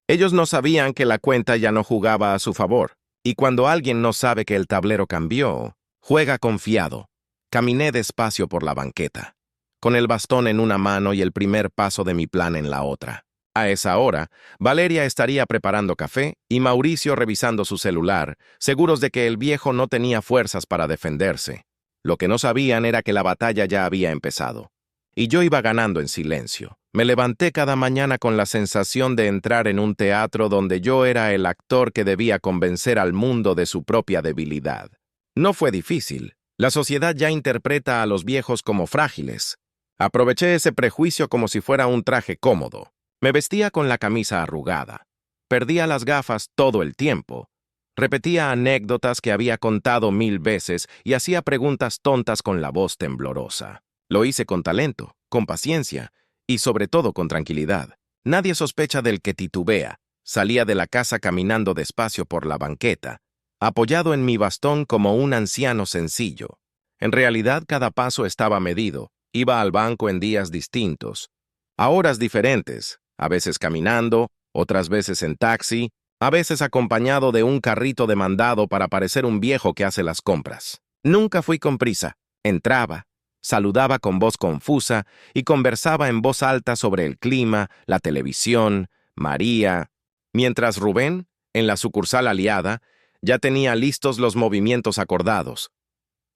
Ellos no sabían que la cuenta ya no jugaba a su favor. Y cuando alguien no sabe que el tablero cambió, juega confiado. Caminé despacio por la banqueta, con el bastón en una mano y el primer paso de mi plan en la otra. A esa hora, Valeria estaría preparando café y Mauricio revisando su celular, seguros de que el viejo no tenía fuerzas para defenderse. Lo que no sabían era que la batalla ya había empezado. Y yo iba ganando en silencio. Me levanté cada mañana con la sensación de entrar en un teatro donde yo era el actor que debía convencer al mundo de su propia debilidad. No fue difícil. La sociedad ya interpreta a los viejos como frágiles. Aproveché ese prejuicio como si fuera un traje cómodo. Me vestía con la camisa arrugada. Perdía las gafas todo el tiempo. Repetía anécdotas que había contado 1000 veces y hacía preguntas tontas con la voz temblorosa. Lo hice con talento, con paciencia y sobre todo con tranquilidad. Nadie sospecha del que titubea. Salía de la casa caminando despacio por la banqueta, apoyado en mi bastón como un anciano sencillo. En realidad cada paso estaba medido. Iba al banco en días distintos, a horas diferentes, a veces caminando, otras veces en taxi, a veces acompañado de un carrito de mandado para parecer un viejo que hace las compras. Nunca fui con prisa. Entraba, saludaba con voz confusa y conversaba en voz alta sobre el clima, la televisión, María, mientras Rubén, en la sucursal aliada, ya tenía listos los movimientos acordados.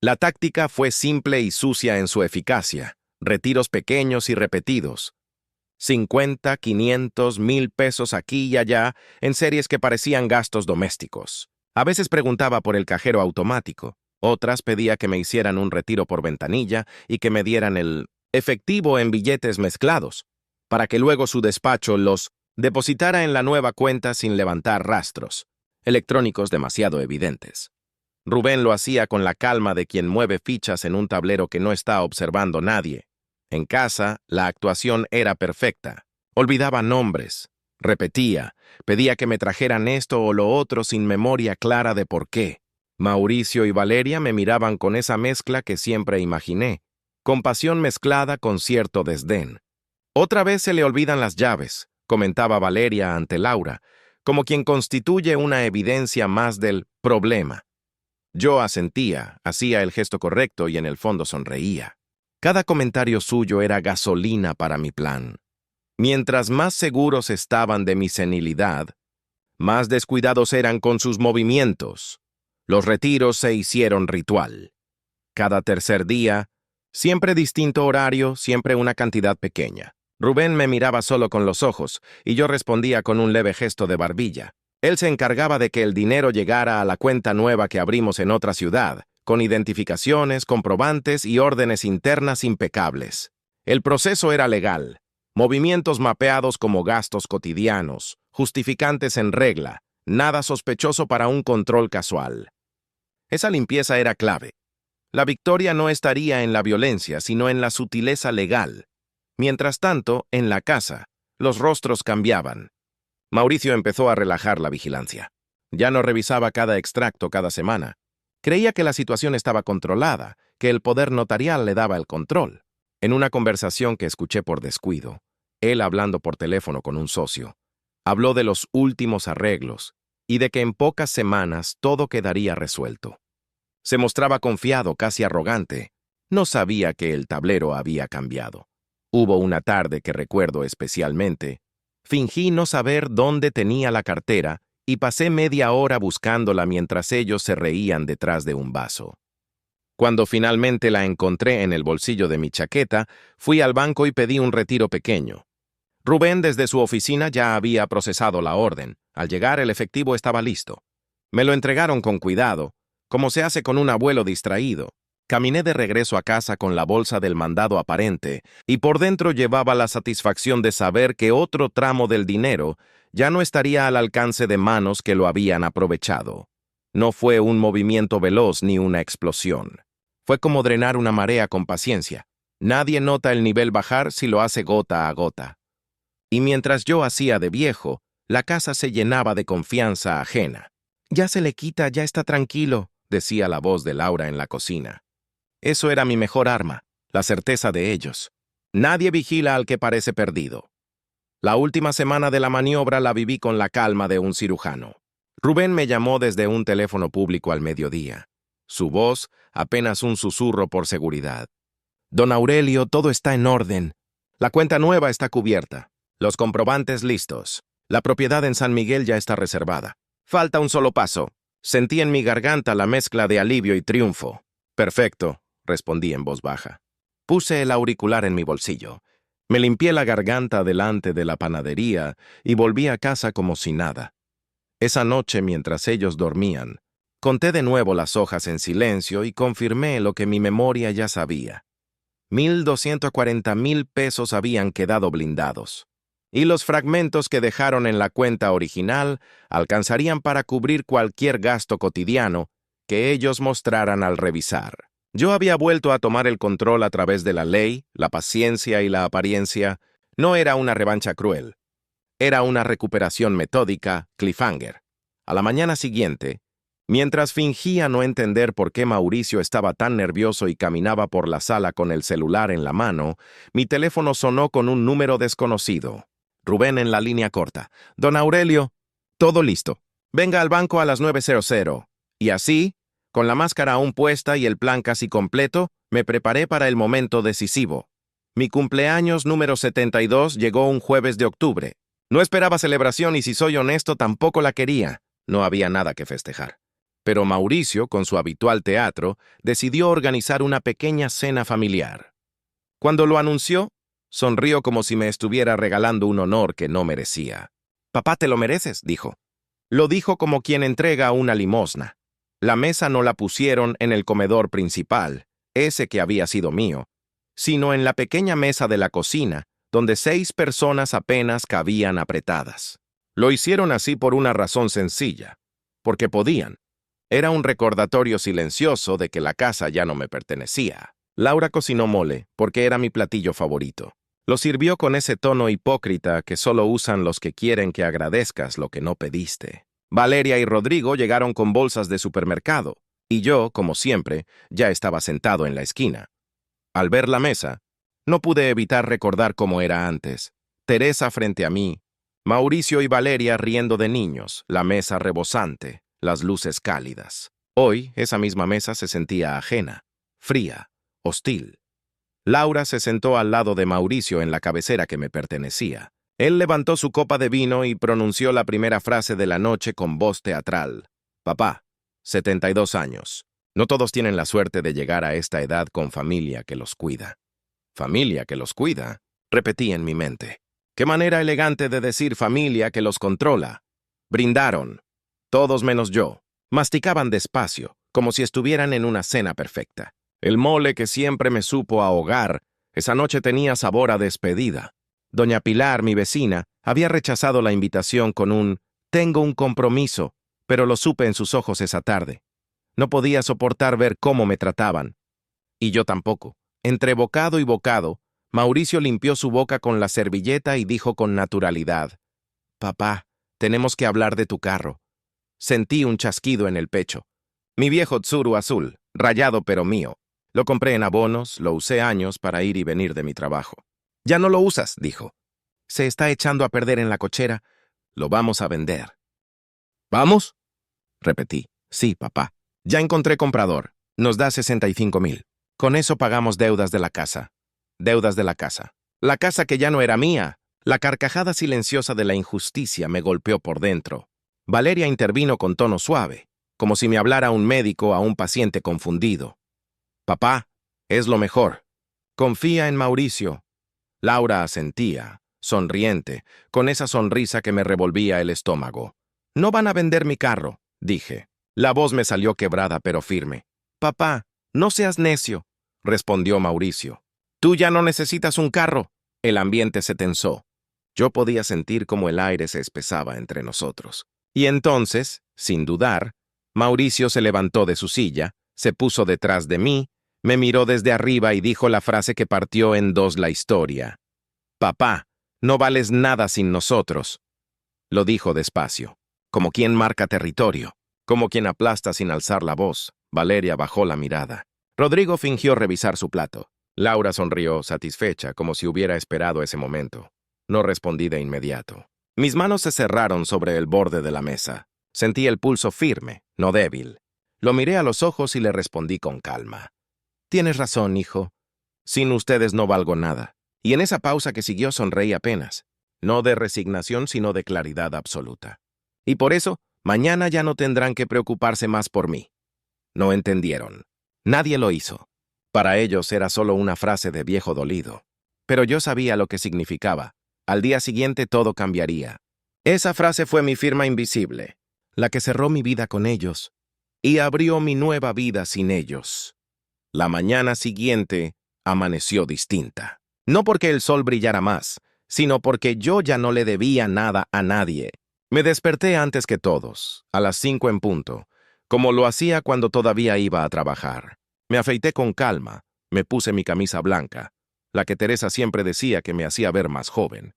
La táctica fue simple y sucia en su eficacia, retiros pequeños y repetidos. 50, 500, 1000 pesos aquí y allá en series que parecían gastos domésticos. A veces preguntaba por el cajero automático, otras pedía que me hicieran un retiro por ventanilla y que me dieran el efectivo en billetes mezclados, para que luego su despacho los depositara en la nueva cuenta sin levantar rastros, electrónicos demasiado evidentes. Rubén lo hacía con la calma de quien mueve fichas en un tablero que no está observando nadie. En casa, la actuación era perfecta. Olvidaba nombres, repetía, pedía que me trajeran esto o lo otro sin memoria clara de por qué. Mauricio y Valeria me miraban con esa mezcla que siempre imaginé, compasión mezclada con cierto desdén. Otra vez se le olvidan las llaves, comentaba Valeria ante Laura, como quien constituye una evidencia más del problema. Yo asentía, hacía el gesto correcto y en el fondo sonreía. Cada comentario suyo era gasolina para mi plan. Mientras más seguros estaban de mi senilidad, más descuidados eran con sus movimientos. Los retiros se hicieron ritual. Cada tercer día, siempre distinto horario, siempre una cantidad pequeña. Rubén me miraba solo con los ojos y yo respondía con un leve gesto de barbilla. Él se encargaba de que el dinero llegara a la cuenta nueva que abrimos en otra ciudad, con identificaciones, comprobantes y órdenes internas impecables. El proceso era legal, movimientos mapeados como gastos cotidianos, justificantes en regla, nada sospechoso para un control casual. Esa limpieza era clave. La victoria no estaría en la violencia, sino en la sutileza legal. Mientras tanto, en la casa, los rostros cambiaban. Mauricio empezó a relajar la vigilancia. Ya no revisaba cada extracto cada semana. Creía que la situación estaba controlada, que el poder notarial le daba el control. En una conversación que escuché por descuido, él hablando por teléfono con un socio, habló de los últimos arreglos y de que en pocas semanas todo quedaría resuelto. Se mostraba confiado, casi arrogante. No sabía que el tablero había cambiado. Hubo una tarde que recuerdo especialmente. Fingí no saber dónde tenía la cartera y pasé media hora buscándola mientras ellos se reían detrás de un vaso. Cuando finalmente la encontré en el bolsillo de mi chaqueta, fui al banco y pedí un retiro pequeño. Rubén desde su oficina ya había procesado la orden. Al llegar el efectivo estaba listo. Me lo entregaron con cuidado, como se hace con un abuelo distraído. Caminé de regreso a casa con la bolsa del mandado aparente y por dentro llevaba la satisfacción de saber que otro tramo del dinero ya no estaría al alcance de manos que lo habían aprovechado. No fue un movimiento veloz ni una explosión. Fue como drenar una marea con paciencia. Nadie nota el nivel bajar si lo hace gota a gota. Y mientras yo hacía de viejo, la casa se llenaba de confianza ajena. «Ya se le quita, ya está tranquilo», decía la voz de Laura en la cocina. Eso era mi mejor arma, la certeza de ellos. Nadie vigila al que parece perdido. La última semana de la maniobra la viví con la calma de un cirujano. Rubén me llamó desde un teléfono público al mediodía. Su voz, apenas un susurro por seguridad. «Don Aurelio, todo está en orden. La cuenta nueva está cubierta. Los comprobantes listos. La propiedad en San Miguel ya está reservada. Falta un solo paso». Sentí en mi garganta la mezcla de alivio y triunfo. «Perfecto», respondí en voz baja. Puse el auricular en mi bolsillo. Me limpié la garganta delante de la panadería y volví a casa como si nada. Esa noche, mientras ellos dormían, conté de nuevo las hojas en silencio y confirmé lo que mi memoria ya sabía. 1,240,000 pesos habían quedado blindados, y los fragmentos que dejaron en la cuenta original alcanzarían para cubrir cualquier gasto cotidiano que ellos mostraran al revisar. Yo había vuelto a tomar el control a través de la ley, la paciencia y la apariencia. No era una revancha cruel. Era una recuperación metódica, cliffhanger. A la mañana siguiente, mientras fingía no entender por qué Mauricio estaba tan nervioso y caminaba por la sala con el celular en la mano, mi teléfono sonó con un número desconocido. Rubén en la línea corta. Don Aurelio, todo listo. Venga al banco a las 9:00. Y así, con la máscara aún puesta y el plan casi completo, me preparé para el momento decisivo. Mi cumpleaños número 72 llegó un jueves de octubre. No esperaba celebración y, si soy honesto, tampoco la quería. No había nada que festejar. Pero Mauricio, con su habitual teatro, decidió organizar una pequeña cena familiar. Cuando lo anunció, sonrió como si me estuviera regalando un honor que no merecía. «Papá, te lo mereces», dijo. Lo dijo como quien entrega una limosna. La mesa no la pusieron en el comedor principal, ese que había sido mío, sino en la pequeña mesa de la cocina, donde 6 personas apenas cabían apretadas. Lo hicieron así por una razón sencilla, porque podían. Era un recordatorio silencioso de que la casa ya no me pertenecía. Laura cocinó mole, porque era mi platillo favorito. Lo sirvió con ese tono hipócrita que solo usan los que quieren que agradezcas lo que no pediste. Valeria y Rodrigo llegaron con bolsas de supermercado, y yo, como siempre, ya estaba sentado en la esquina. Al ver la mesa, no pude evitar recordar cómo era antes. Teresa frente a mí, Mauricio y Valeria riendo de niños, la mesa rebosante, las luces cálidas. Hoy, esa misma mesa se sentía ajena, fría, hostil. Laura se sentó al lado de Mauricio en la cabecera que me pertenecía. Él levantó su copa de vino y pronunció la primera frase de la noche con voz teatral. «Papá, 72 años. No todos tienen la suerte de llegar a esta edad con familia que los cuida». «¿Familia que los cuida?», repetí en mi mente. «Qué manera elegante de decir familia que los controla». Brindaron. Todos menos yo. Masticaban despacio, como si estuvieran en una cena perfecta. El mole que siempre me supo ahogar, esa noche tenía sabor a despedida. Doña Pilar, mi vecina, había rechazado la invitación con un «tengo un compromiso», pero lo supe en sus ojos esa tarde. No podía soportar ver cómo me trataban. Y yo tampoco. Entre bocado y bocado, Mauricio limpió su boca con la servilleta y dijo con naturalidad: «Papá, tenemos que hablar de tu carro». Sentí un chasquido en el pecho. Mi viejo Tsuru azul, rayado pero mío. Lo compré en abonos, lo usé años para ir y venir de mi trabajo. «Ya no lo usas», dijo. «Se está echando a perder en la cochera. Lo vamos a vender». «¿Vamos?», repetí. «Sí, papá. Ya encontré comprador. Nos da 65,000. Con eso pagamos deudas de la casa». Deudas de la casa. La casa que ya no era mía. La carcajada silenciosa de la injusticia me golpeó por dentro. Valeria intervino con tono suave, como si me hablara un médico a un paciente confundido. «Papá, es lo mejor. Confía en Mauricio». Laura asentía, sonriente, con esa sonrisa que me revolvía el estómago. «No van a vender mi carro», dije. La voz me salió quebrada pero firme. «Papá, no seas necio», respondió Mauricio. «Tú ya no necesitas un carro». El ambiente se tensó. Yo podía sentir cómo el aire se espesaba entre nosotros. Y entonces, sin dudar, Mauricio se levantó de su silla, se puso detrás de mí, me miró desde arriba y dijo la frase que partió en dos la historia. «Papá, no vales nada sin nosotros». Lo dijo despacio, como quien marca territorio, como quien aplasta sin alzar la voz. Valeria bajó la mirada. Rodrigo fingió revisar su plato. Laura sonrió, satisfecha, como si hubiera esperado ese momento. No respondí de inmediato. Mis manos se cerraron sobre el borde de la mesa. Sentí el pulso firme, no débil. Lo miré a los ojos y le respondí con calma. «Tienes razón, hijo. Sin ustedes no valgo nada». Y en esa pausa que siguió sonreí apenas. No de resignación, sino de claridad absoluta. Y por eso, mañana ya no tendrán que preocuparse más por mí. No entendieron. Nadie lo hizo. Para ellos era solo una frase de viejo dolido. Pero yo sabía lo que significaba. Al día siguiente todo cambiaría. Esa frase fue mi firma invisible, la que cerró mi vida con ellos y abrió mi nueva vida sin ellos. La mañana siguiente amaneció distinta. No porque el sol brillara más, sino porque yo ya no le debía nada a nadie. Me desperté antes que todos, a las 5 en punto, como lo hacía cuando todavía iba a trabajar. Me afeité con calma, me puse mi camisa blanca, la que Teresa siempre decía que me hacía ver más joven,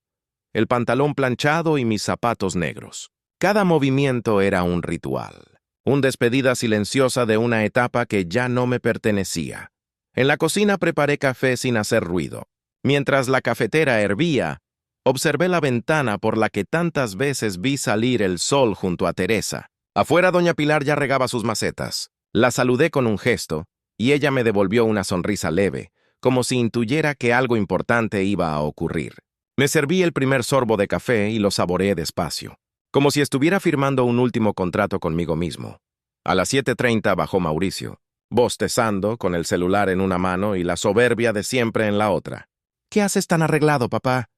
el pantalón planchado y mis zapatos negros. Cada movimiento era un ritual, una despedida silenciosa de una etapa que ya no me pertenecía. En la cocina preparé café sin hacer ruido. Mientras la cafetera hervía, observé la ventana por la que tantas veces vi salir el sol junto a Teresa. Afuera doña Pilar ya regaba sus macetas. La saludé con un gesto, y ella me devolvió una sonrisa leve, como si intuyera que algo importante iba a ocurrir. Me serví el primer sorbo de café y lo saboreé despacio, como si estuviera firmando un último contrato conmigo mismo. A las 7:30 bajó Mauricio, bostezando, con el celular en una mano y la soberbia de siempre en la otra. «¿Qué haces tan arreglado, papá?»,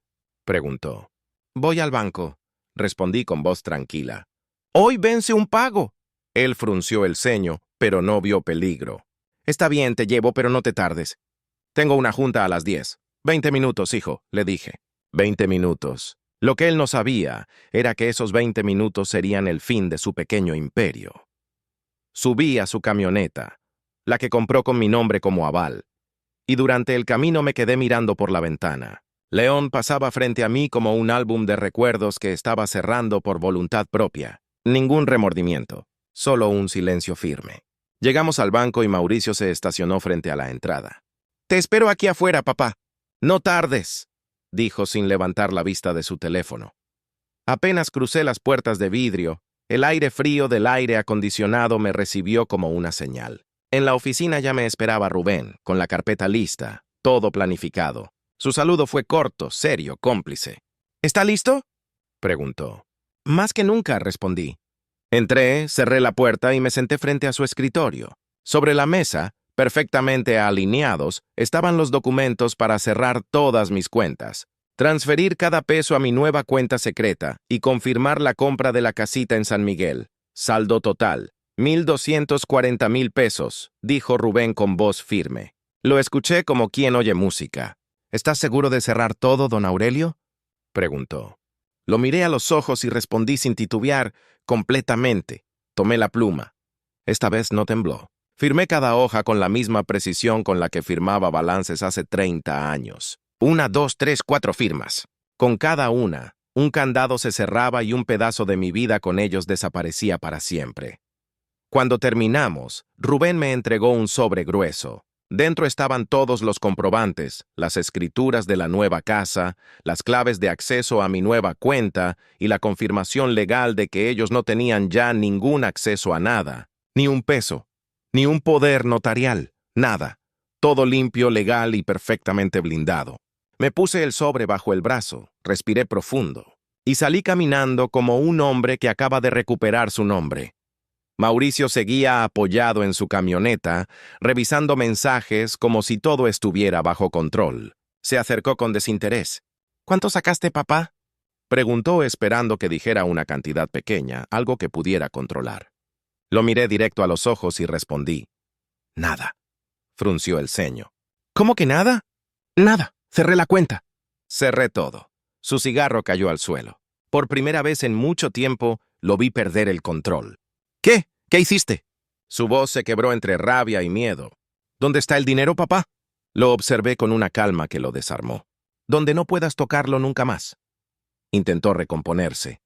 preguntó. «Voy al banco», respondí con voz tranquila. «Hoy vence un pago». Él frunció el ceño, pero no vio peligro. «Está bien, te llevo, pero no te tardes. Tengo una junta a las 10. 20 minutos, hijo», le dije. 20 minutos. Lo que él no sabía era que esos 20 minutos serían el fin de su pequeño imperio. Subí a su camioneta, la que compró con mi nombre como aval, y durante el camino me quedé mirando por la ventana. León pasaba frente a mí como un álbum de recuerdos que estaba cerrando por voluntad propia. Ningún remordimiento, solo un silencio firme. Llegamos al banco y Mauricio se estacionó frente a la entrada. «Te espero aquí afuera, papá. No tardes», dijo sin levantar la vista de su teléfono. Apenas crucé las puertas de vidrio, el aire frío del aire acondicionado me recibió como una señal. En la oficina ya me esperaba Rubén, con la carpeta lista, todo planificado. Su saludo fue corto, serio, cómplice. «¿Está listo?», preguntó. «Más que nunca», respondí. Entré, cerré la puerta y me senté frente a su escritorio. Sobre la mesa, perfectamente alineados, estaban los documentos para cerrar todas mis cuentas, transferir cada peso a mi nueva cuenta secreta y confirmar la compra de la casita en San Miguel. Saldo total, 1,240,000 pesos, dijo Rubén con voz firme. Lo escuché como quien oye música. «¿Estás seguro de cerrar todo, don Aurelio?», preguntó. Lo miré a los ojos y respondí sin titubear, completamente. Tomé la pluma. Esta vez no tembló. Firmé cada hoja con la misma precisión con la que firmaba balances hace 30 años. 1, 2, 3, 4 firmas. Con cada una, un candado se cerraba y un pedazo de mi vida con ellos desaparecía para siempre. Cuando terminamos, Rubén me entregó un sobre grueso. Dentro estaban todos los comprobantes, las escrituras de la nueva casa, las claves de acceso a mi nueva cuenta y la confirmación legal de que ellos no tenían ya ningún acceso a nada, ni un peso, ni un poder notarial, nada. Todo limpio, legal y perfectamente blindado. Me puse el sobre bajo el brazo, respiré profundo y salí caminando como un hombre que acaba de recuperar su nombre. Mauricio seguía apoyado en su camioneta, revisando mensajes como si todo estuviera bajo control. Se acercó con desinterés. «¿Cuánto sacaste, papá?», preguntó esperando que dijera una cantidad pequeña, algo que pudiera controlar. Lo miré directo a los ojos y respondí. «Nada», frunció el ceño. «¿Cómo que nada?». «Nada, cerré la cuenta». Cerré todo. Su cigarro cayó al suelo. Por primera vez en mucho tiempo lo vi perder el control. «¿Qué? ¿Qué hiciste?». Su voz se quebró entre rabia y miedo. «¿Dónde está el dinero, papá?». Lo observé con una calma que lo desarmó. «Donde no puedas tocarlo nunca más». Intentó recomponerse.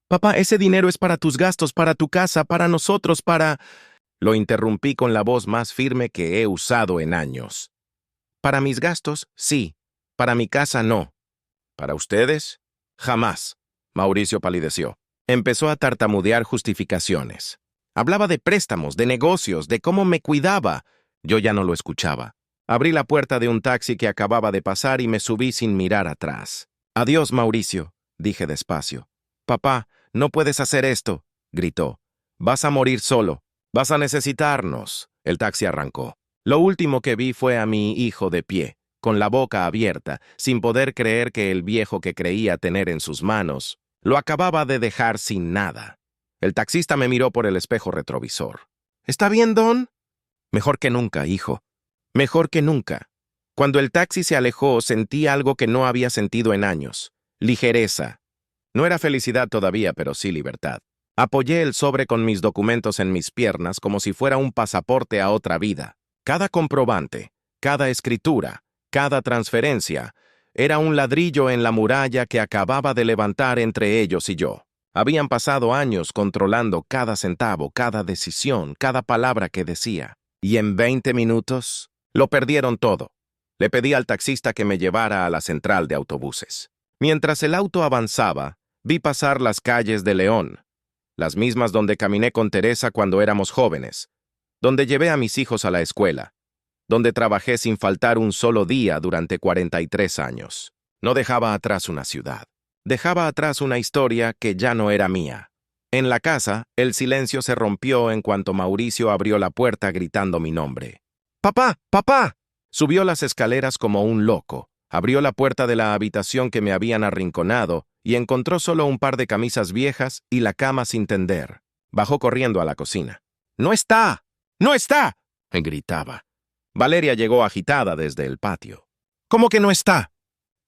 «Papá, ese dinero es para tus gastos, para tu casa, para nosotros, para...». Lo interrumpí con la voz más firme que he usado en años. «Para mis gastos, sí. Para mi casa, no. ¿Para ustedes? Jamás». Mauricio palideció. Empezó a tartamudear justificaciones. Hablaba de préstamos, de negocios, de cómo me cuidaba. Yo ya no lo escuchaba. Abrí la puerta de un taxi que acababa de pasar y me subí sin mirar atrás. «Adiós, Mauricio», dije despacio. «Papá, no puedes hacer esto», gritó. «Vas a morir solo. Vas a necesitarnos». El taxi arrancó. Lo último que vi fue a mi hijo de pie, con la boca abierta, sin poder creer que el viejo que creía tener en sus manos lo acababa de dejar sin nada. El taxista me miró por el espejo retrovisor. ¿Está bien, Don? Mejor que nunca, hijo. Mejor que nunca. Cuando el taxi se alejó, sentí algo que no había sentido en años. Ligereza. No era felicidad todavía, pero sí libertad. Apoyé el sobre con mis documentos en mis piernas como si fuera un pasaporte a otra vida. Cada comprobante, cada escritura, cada transferencia, era un ladrillo en la muralla que acababa de levantar entre ellos y yo. Habían pasado años controlando cada centavo, cada decisión, cada palabra que decía. Y en 20 minutos, lo perdieron todo. Le pedí al taxista que me llevara a la central de autobuses. Mientras el auto avanzaba, vi pasar las calles de León, las mismas donde caminé con Teresa cuando éramos jóvenes, donde llevé a mis hijos a la escuela, donde trabajé sin faltar un solo día durante 43 años. No dejaba atrás una ciudad. Dejaba atrás una historia que ya no era mía. En la casa, el silencio se rompió en cuanto Mauricio abrió la puerta gritando mi nombre. ¡Papá! ¡Papá! Subió las escaleras como un loco, abrió la puerta de la habitación que me habían arrinconado y encontró solo un par de camisas viejas y la cama sin tender. Bajó corriendo a la cocina. ¡No está! ¡No está!, gritaba. Valeria llegó agitada desde el patio. ¿Cómo que no está?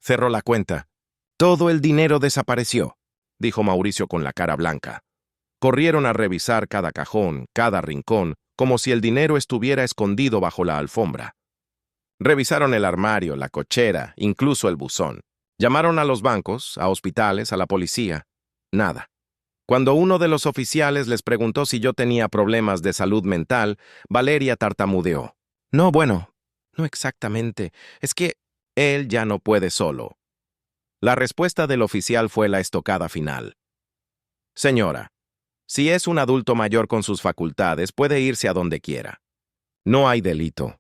Cerró la cuenta. Todo el dinero desapareció, dijo Mauricio con la cara blanca. Corrieron a revisar cada cajón, cada rincón, como si el dinero estuviera escondido bajo la alfombra. Revisaron el armario, la cochera, incluso el buzón. Llamaron a los bancos, a hospitales, a la policía. Nada. Cuando uno de los oficiales les preguntó si yo tenía problemas de salud mental, Valeria tartamudeó. No, bueno, no exactamente. Es que él ya no puede solo. La respuesta del oficial fue la estocada final. Señora, si es un adulto mayor con sus facultades, puede irse a donde quiera. No hay delito.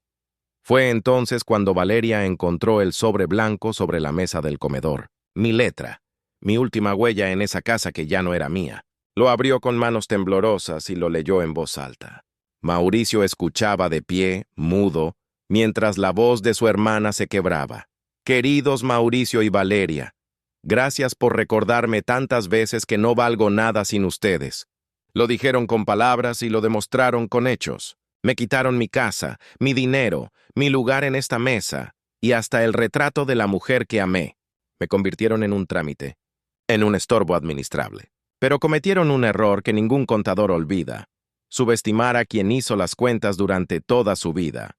Fue entonces cuando Valeria encontró el sobre blanco sobre la mesa del comedor. Mi letra, mi última huella en esa casa que ya no era mía. Lo abrió con manos temblorosas y lo leyó en voz alta. Mauricio escuchaba de pie, mudo, mientras la voz de su hermana se quebraba. Queridos Mauricio y Valeria, gracias por recordarme tantas veces que no valgo nada sin ustedes. Lo dijeron con palabras y lo demostraron con hechos. Me quitaron mi casa, mi dinero, mi lugar en esta mesa y hasta el retrato de la mujer que amé. Me convirtieron en un trámite, en un estorbo administrable. Pero cometieron un error que ningún contador olvida: subestimar a quien hizo las cuentas durante toda su vida.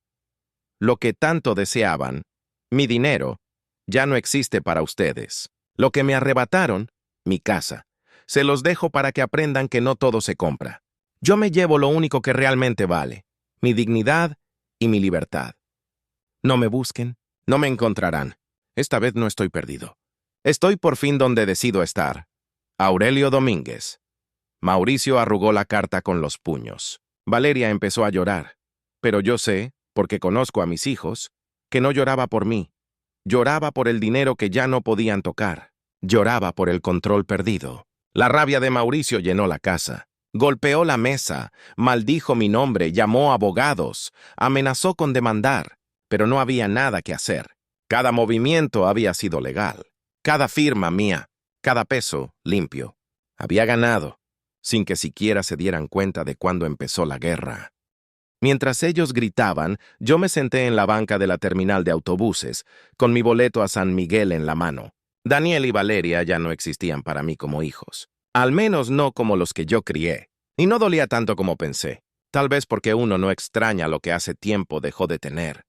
Lo que tanto deseaban, mi dinero, ya no existe para ustedes. Lo que me arrebataron, mi casa, se los dejo para que aprendan que no todo se compra. Yo me llevo lo único que realmente vale: mi dignidad y mi libertad. No me busquen, no me encontrarán. Esta vez no estoy perdido. Estoy por fin donde decido estar. Aurelio Domínguez. Mauricio arrugó la carta con los puños. Valeria empezó a llorar. Pero yo sé, porque conozco a mis hijos, que no lloraba por mí. Lloraba por el dinero que ya no podían tocar. Lloraba por el control perdido. La rabia de Mauricio llenó la casa. Golpeó la mesa, maldijo mi nombre, llamó a abogados, amenazó con demandar, pero no había nada que hacer. Cada movimiento había sido legal, cada firma mía, cada peso limpio. Había ganado, sin que siquiera se dieran cuenta de cuándo empezó la guerra. Mientras ellos gritaban, yo me senté en la banca de la terminal de autobuses, con mi boleto a San Miguel en la mano. Daniel y Valeria ya no existían para mí como hijos. Al menos no como los que yo crié. Y no dolía tanto como pensé. Tal vez porque uno no extraña lo que hace tiempo dejó de tener.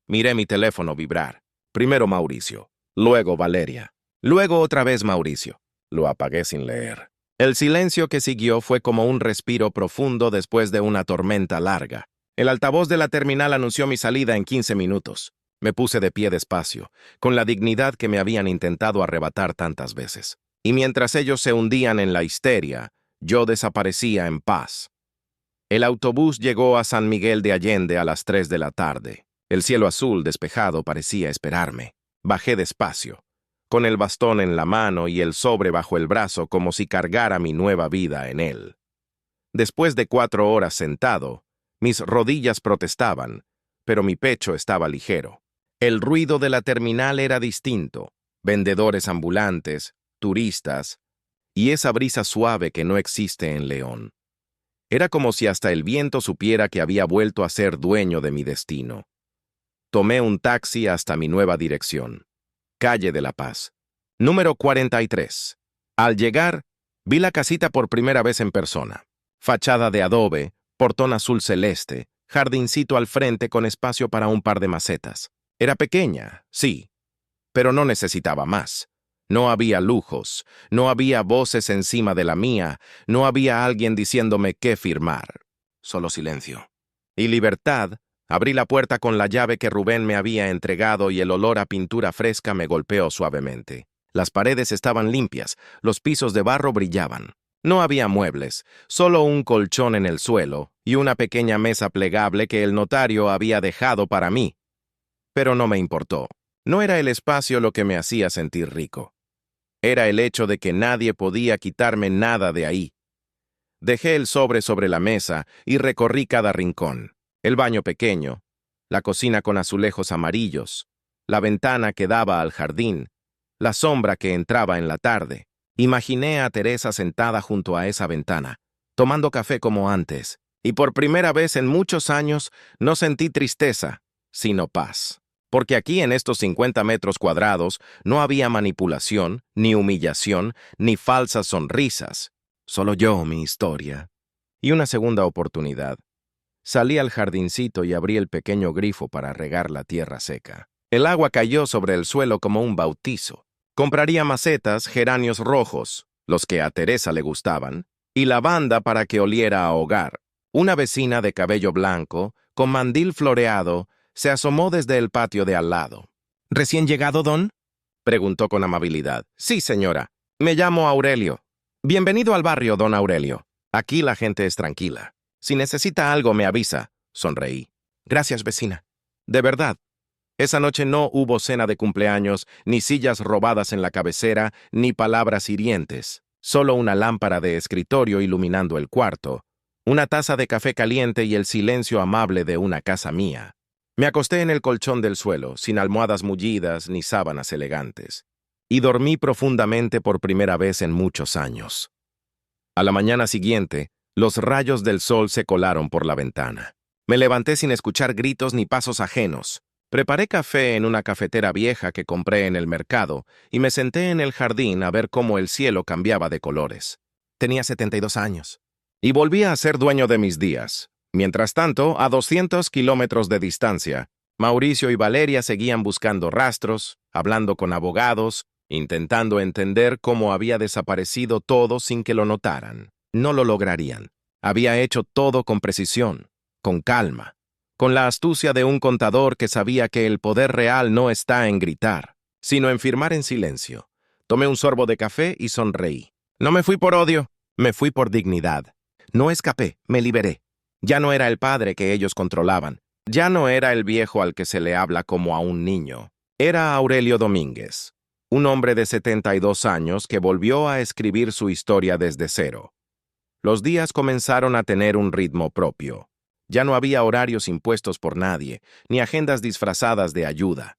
Miré mi teléfono vibrar. Primero Mauricio, luego Valeria, luego otra vez Mauricio. Lo apagué sin leer. El silencio que siguió fue como un respiro profundo después de una tormenta larga. El altavoz de la terminal anunció mi salida en 15 minutos. Me puse de pie despacio, con la dignidad que me habían intentado arrebatar tantas veces. Y mientras ellos se hundían en la histeria, yo desaparecía en paz. El autobús llegó a San Miguel de Allende a las 3 de la tarde. El cielo azul despejado parecía esperarme. Bajé despacio, con el bastón en la mano y el sobre bajo el brazo como si cargara mi nueva vida en él. Después de 4 horas sentado, mis rodillas protestaban, pero mi pecho estaba ligero. El ruido de la terminal era distinto. Vendedores ambulantes, turistas, y esa brisa suave que no existe en León. Era como si hasta el viento supiera que había vuelto a ser dueño de mi destino. Tomé un taxi hasta mi nueva dirección. Calle de la Paz. Número 43. Al llegar, vi la casita por primera vez en persona. Fachada de adobe, portón azul celeste, jardincito al frente con espacio para un par de macetas. Era pequeña, sí, pero no necesitaba más. No había lujos, no había voces encima de la mía, no había alguien diciéndome qué firmar. Solo silencio. Y libertad. Abrí la puerta con la llave que Rubén me había entregado y el olor a pintura fresca me golpeó suavemente. Las paredes estaban limpias, los pisos de barro brillaban. No había muebles, solo un colchón en el suelo y una pequeña mesa plegable que el notario había dejado para mí. Pero no me importó. No era el espacio lo que me hacía sentir rico. Era el hecho de que nadie podía quitarme nada de ahí. Dejé el sobre la mesa y recorrí cada rincón. El baño pequeño, la cocina con azulejos amarillos, la ventana que daba al jardín, la sombra que entraba en la tarde. Imaginé a Teresa sentada junto a esa ventana, tomando café como antes, y por primera vez en muchos años no sentí tristeza, sino paz. Porque aquí en estos 50 metros cuadrados no había manipulación, ni humillación, ni falsas sonrisas. Solo yo, mi historia. Y una segunda oportunidad. Salí al jardincito y abrí el pequeño grifo para regar la tierra seca. El agua cayó sobre el suelo como un bautizo. Compraría macetas, geranios rojos, los que a Teresa le gustaban, y lavanda para que oliera a hogar. Una vecina de cabello blanco, con mandil floreado, se asomó desde el patio de al lado. ¿Recién llegado, don?, preguntó con amabilidad. Sí, señora. Me llamo Aurelio. Bienvenido al barrio, don Aurelio. Aquí la gente es tranquila. Si necesita algo, me avisa. Sonreí. Gracias, vecina. De verdad. Esa noche no hubo cena de cumpleaños, ni sillas robadas en la cabecera, ni palabras hirientes. Solo una lámpara de escritorio iluminando el cuarto, una taza de café caliente y el silencio amable de una casa mía. Me acosté en el colchón del suelo, sin almohadas mullidas ni sábanas elegantes, y dormí profundamente por primera vez en muchos años. A la mañana siguiente, los rayos del sol se colaron por la ventana. Me levanté sin escuchar gritos ni pasos ajenos. Preparé café en una cafetera vieja que compré en el mercado y me senté en el jardín a ver cómo el cielo cambiaba de colores. Tenía 72 años. Y volví a ser dueño de mis días. Mientras tanto, a 200 kilómetros de distancia, Mauricio y Valeria seguían buscando rastros, hablando con abogados, intentando entender cómo había desaparecido todo sin que lo notaran. No lo lograrían. Había hecho todo con precisión, con calma, con la astucia de un contador que sabía que el poder real no está en gritar, sino en firmar en silencio. Tomé un sorbo de café y sonreí. No me fui por odio, me fui por dignidad. No escapé, me liberé. Ya no era el padre que ellos controlaban. Ya no era el viejo al que se le habla como a un niño. Era Aurelio Domínguez, un hombre de 72 años que volvió a escribir su historia desde cero. Los días comenzaron a tener un ritmo propio. Ya no había horarios impuestos por nadie, ni agendas disfrazadas de ayuda.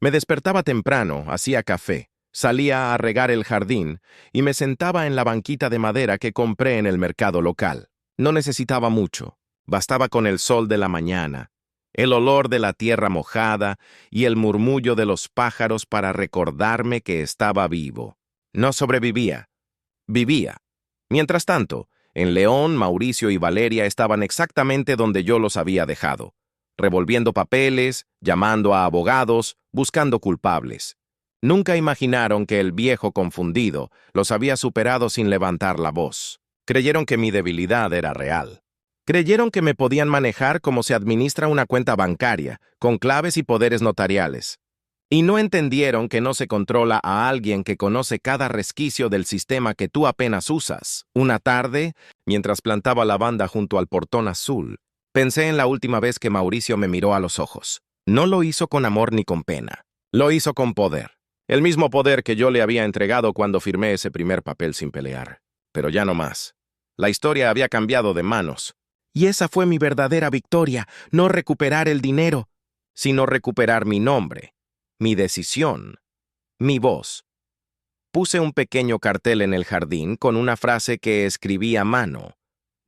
Me despertaba temprano, hacía café, salía a regar el jardín y me sentaba en la banquita de madera que compré en el mercado local. No necesitaba mucho. Bastaba con el sol de la mañana, el olor de la tierra mojada y el murmullo de los pájaros para recordarme que estaba vivo. No sobrevivía, vivía. Mientras tanto, en León, Mauricio y Valeria estaban exactamente donde yo los había dejado, revolviendo papeles, llamando a abogados, buscando culpables. Nunca imaginaron que el viejo confundido los había superado sin levantar la voz. Creyeron que mi debilidad era real. Creyeron que me podían manejar como se administra una cuenta bancaria, con claves y poderes notariales. Y no entendieron que no se controla a alguien que conoce cada resquicio del sistema que tú apenas usas. Una tarde, mientras plantaba lavanda junto al portón azul, pensé en la última vez que Mauricio me miró a los ojos. No lo hizo con amor ni con pena. Lo hizo con poder. El mismo poder que yo le había entregado cuando firmé ese primer papel sin pelear. Pero ya no más. La historia había cambiado de manos. Y esa fue mi verdadera victoria, no recuperar el dinero, sino recuperar mi nombre, mi decisión, mi voz. Puse un pequeño cartel en el jardín con una frase que escribí a mano.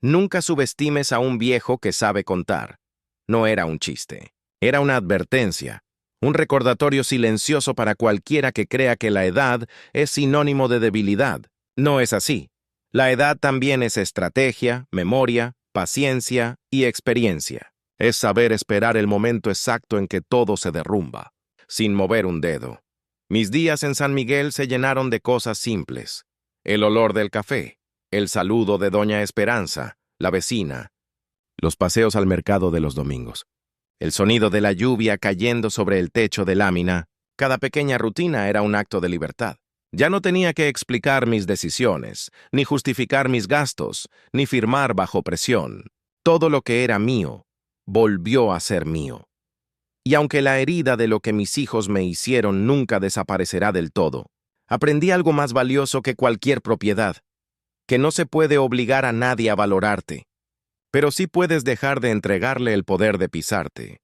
Nunca subestimes a un viejo que sabe contar. No era un chiste, era una advertencia, un recordatorio silencioso para cualquiera que crea que la edad es sinónimo de debilidad. No es así. La edad también es estrategia, memoria, paciencia y experiencia. Es saber esperar el momento exacto en que todo se derrumba, sin mover un dedo. Mis días en San Miguel se llenaron de cosas simples. El olor del café, el saludo de Doña Esperanza, la vecina, los paseos al mercado de los domingos, el sonido de la lluvia cayendo sobre el techo de lámina. Cada pequeña rutina era un acto de libertad. Ya no tenía que explicar mis decisiones, ni justificar mis gastos, ni firmar bajo presión. Todo lo que era mío volvió a ser mío. Y aunque la herida de lo que mis hijos me hicieron nunca desaparecerá del todo, aprendí algo más valioso que cualquier propiedad, que no se puede obligar a nadie a valorarte, pero sí puedes dejar de entregarle el poder de pisarte.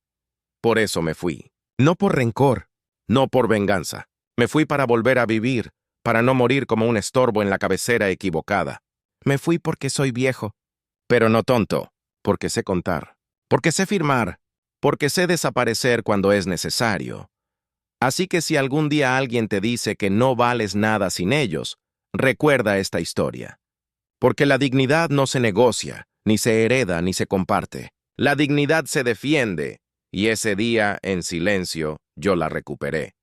Por eso me fui. No por rencor, no por venganza. Me fui para volver a vivir, para no morir como un estorbo en la cabecera equivocada. Me fui porque soy viejo, pero no tonto, porque sé contar, porque sé firmar, porque sé desaparecer cuando es necesario. Así que si algún día alguien te dice que no vales nada sin ellos, recuerda esta historia. Porque la dignidad no se negocia, ni se hereda, ni se comparte. La dignidad se defiende, y ese día, en silencio, yo la recuperé.